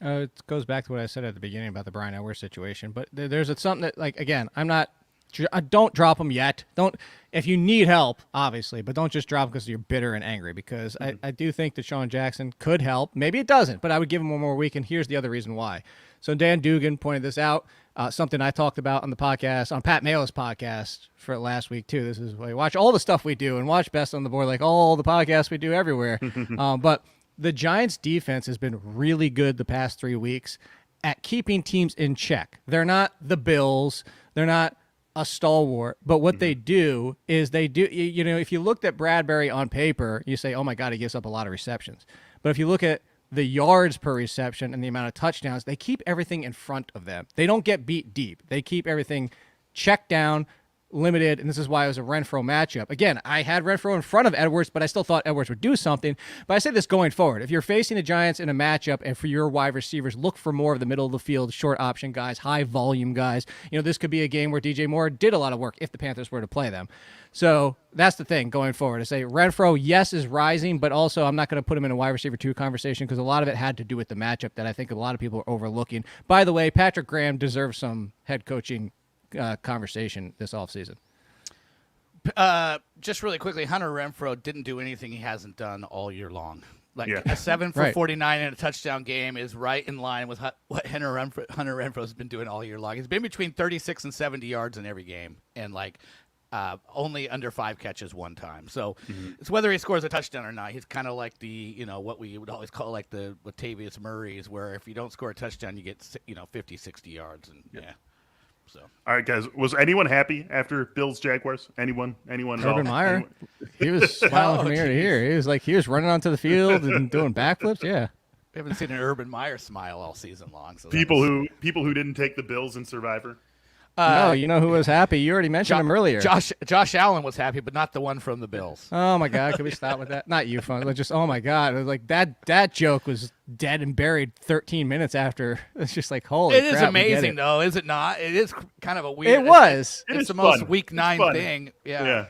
It goes back to what I said at the beginning about the Brian Edwards situation, but there's something that, again, I don't drop him yet. Don't, if you need help, obviously, but don't just drop him because you're bitter and angry because I do think that Deshaun Jackson could help. Maybe it doesn't, but I would give him one more week, and here's the other reason why. So Dan Dugan pointed this out, something I talked about on the podcast, on Pat Mayo's podcast for last week, too. This is why you watch all the stuff we do and watch Best on the Board, all the podcasts we do everywhere. But the Giants' defense has been really good the past 3 weeks at keeping teams in check. They're not the Bills. They're not a stalwart. But what they do is if you looked at Bradbury on paper, you say, oh, my God, he gives up a lot of receptions. But if you look at the yards per reception and the amount of touchdowns, they keep everything in front of them. They don't get beat deep. They keep everything checked down, limited, and this is why it was a Renfro matchup. Again, I had Renfro in front of Edwards, but I still thought Edwards would do something. But I say this going forward. If you're facing the Giants in a matchup, and for your wide receivers, look for more of the middle of the field, short option guys, high volume guys. This could be a game where DJ Moore did a lot of work if the Panthers were to play them. So that's the thing going forward. I say Renfro, yes, is rising, but also I'm not going to put him in a wide receiver 2 conversation because a lot of it had to do with the matchup that I think a lot of people are overlooking. By the way, Patrick Graham deserves some head coaching conversation this offseason. Just really quickly, Hunter Renfro didn't do anything he hasn't done all year long. A 7 for Right. 49 in a touchdown game is right in line with what Hunter Renfro's been doing all year long. He's been between 36 and 70 yards in every game, and only under 5 catches one time. So it's whether he scores a touchdown or not. He's kind of like the, what we would always call like the Latavius Murray's, where if you don't score a touchdown, you get 50, 60 yards, and So, all right, guys. Was anyone happy after Bills Jaguars? Anyone at all? Urban Meyer, he was smiling from ear to ear. He was running onto the field and doing backflips. Yeah, we haven't seen an Urban Meyer smile all season long. So people who didn't take the Bills in Survivor. No, you know who was happy? You already mentioned him earlier. Josh Allen was happy, but not the one from the Bills. Oh my God! Can we stop with that? Not you, fun. Just oh my God! It was like that joke was dead and buried 13 minutes after. It's just like holy. It is crap, amazing though, is it not? It is kind of a weird. It was. It's the fun. most week 9 thing. Yeah.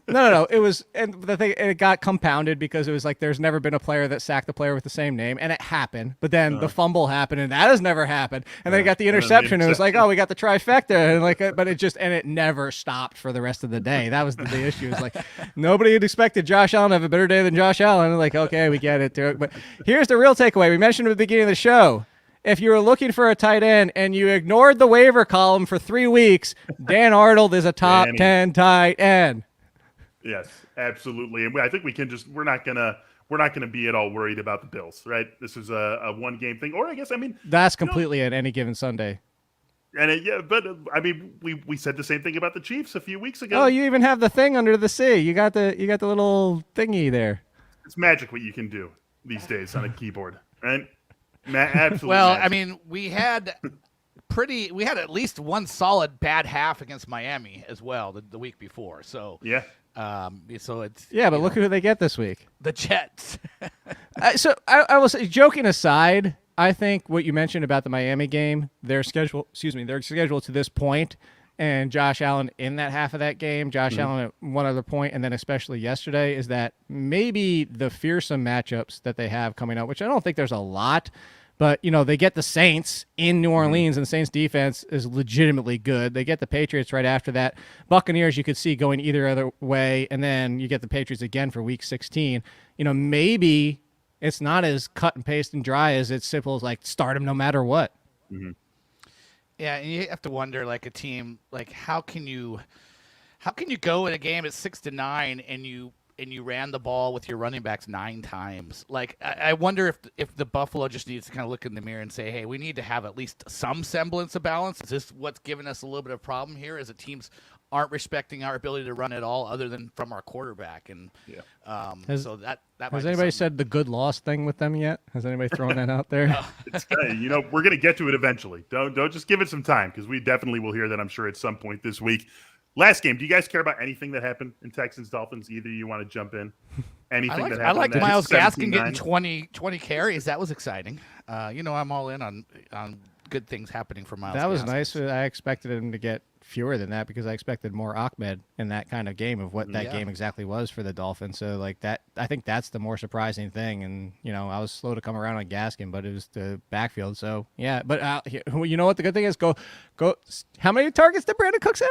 No. It was, and the thing, it got compounded because it was like there's never been a player that sacked a player with the same name, and it happened. But then the fumble happened, and that has never happened. And then it got the interception. And it was like, oh, we got the trifecta, and but it never stopped for the rest of the day. That was the issue. It's like nobody had expected Josh Allen to have a better day than Josh Allen. Like, okay, we get it. But here's the real takeaway. We mentioned at the beginning of the show. If you were looking for a tight end and you ignored the waiver column for 3 weeks, Dan Arnold is a top 10 tight end. Yes, absolutely. And I think we're not gonna be at all worried about the Bills, right? This is a 1-game thing, or That's completely at any given Sunday. And we said the same thing about the Chiefs a few weeks ago. Oh, you even have the thing under the C. You got the little thingy there. It's magic what you can do these days on a keyboard, right? Absolutely. Well, magic. we had at least one solid bad half against Miami as well the week before. So yeah. So it's but look who they get this week. The Jets. So I will say, joking aside, I think what you mentioned about the Miami game, their schedule to this point, and Josh Allen in that half of that game, Josh Allen at one other point, and then especially yesterday, is that maybe the fearsome matchups that they have coming up, which I don't think there's a lot, but, they get the Saints in New Orleans, and the Saints defense is legitimately good. They get the Patriots right after that. Buccaneers you could see going either other way, and then you get the Patriots again for Week 16. Maybe it's not as cut and paste and dry as it's simple as, start them no matter what. Mm-hmm. Yeah, and you have to wonder, a team, how can you go in a game at 6-9 and you ran the ball with your running backs 9 times? I wonder if the Buffalo just needs to kind of look in the mirror and say, hey, we need to have at least some semblance of balance. Is this what's giving us a little bit of problem here? Is the teams aren't respecting our ability to run at all, other than from our quarterback? And has anybody said the good loss thing with them yet? Has anybody thrown that out there? We're gonna get to it eventually. Don't just give it some time, because we definitely will hear that, I'm sure, at some point this week. Last game, do you guys care about anything that happened in Texans Dolphins? Either you want to jump in? Anything that happened? I liked Myles Gaskin 17-9? getting 20 carries. That was exciting. I'm all in on good things happening for Myles. That was Gaskin. nice. I expected him to get fewer than that because I expected more Ahmed in that kind of game of what that game exactly was for the Dolphins. So that, I think that's the more surprising thing. And, I was slow to come around on Gaskin, but it was the backfield. So yeah, but you know what the good thing is? Go. How many targets did Brandon Cooks have?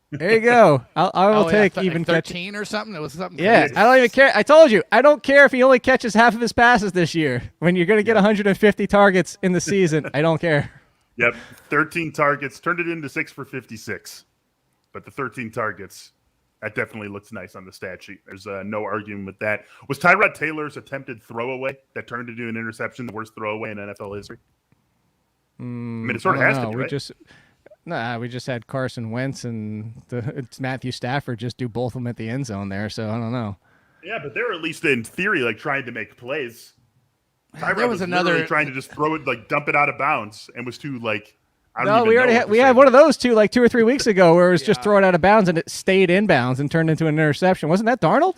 There you go. I will take even 13 or something. It was something. Yeah, crazy. I don't even care. I told you, I don't care if he only catches half of his passes this year. When you're going to get 150 targets in the season, I don't care. Yep, 13 targets, turned it into 6 for 56. But the 13 targets, that definitely looks nice on the stat sheet. There's no arguing with that. Was Tyrod Taylor's attempted throwaway that turned into an interception the worst throwaway in NFL history? It sort of has to be, right? We just had Carson Wentz and it's Matthew Stafford just do both of them at the end zone there, so I don't know. Yeah, but they're at least in theory trying to make plays. Tyrod There was another trying to just throw it, dump it out of bounds, and was too I don't No, even we know already what had, to we say. had one of those too, like 2 or 3 weeks ago, where it was just Yeah. thrown out of bounds and it stayed in bounds and turned into an interception. Wasn't that Darnold?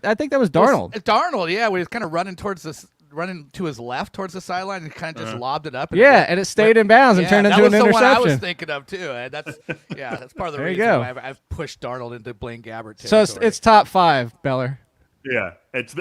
I think that was Darnold. Darnold, yeah, we was kind of running to his left towards the sideline and kind of just lobbed it up. And Yeah, and it stayed in bounds and turned into an that was the one I was interception. thinking of too. And that's part of the There you reason go. why I've pushed Darnold into Blaine Gabbert So territory. it's top 5, Beller. Yeah, it's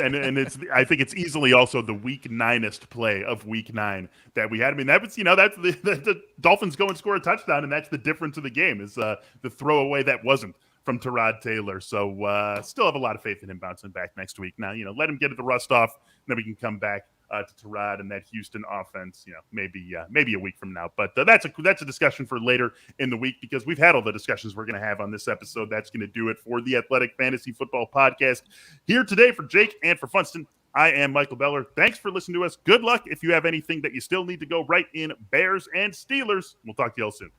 I think it's easily also the week 9est play of week 9 that we had. I mean, that was that's the Dolphins go and score a touchdown, and that's the difference of the game is the throwaway that wasn't from Tyrod Taylor. So still have a lot of faith in him bouncing back next week. Now let him get the rust off, and then we can come back to Tyrod and that Houston offense. Maybe a week from now. But that's a discussion for later in the week because we've had all the discussions we're going to have on this episode. That's going to do it for the Athletic Fantasy Football Podcast. Here today for Jake and for Funston, I am Michael Beller. Thanks for listening to us. Good luck if you have anything that you still need to go right in Bears and Steelers. We'll talk to you all soon.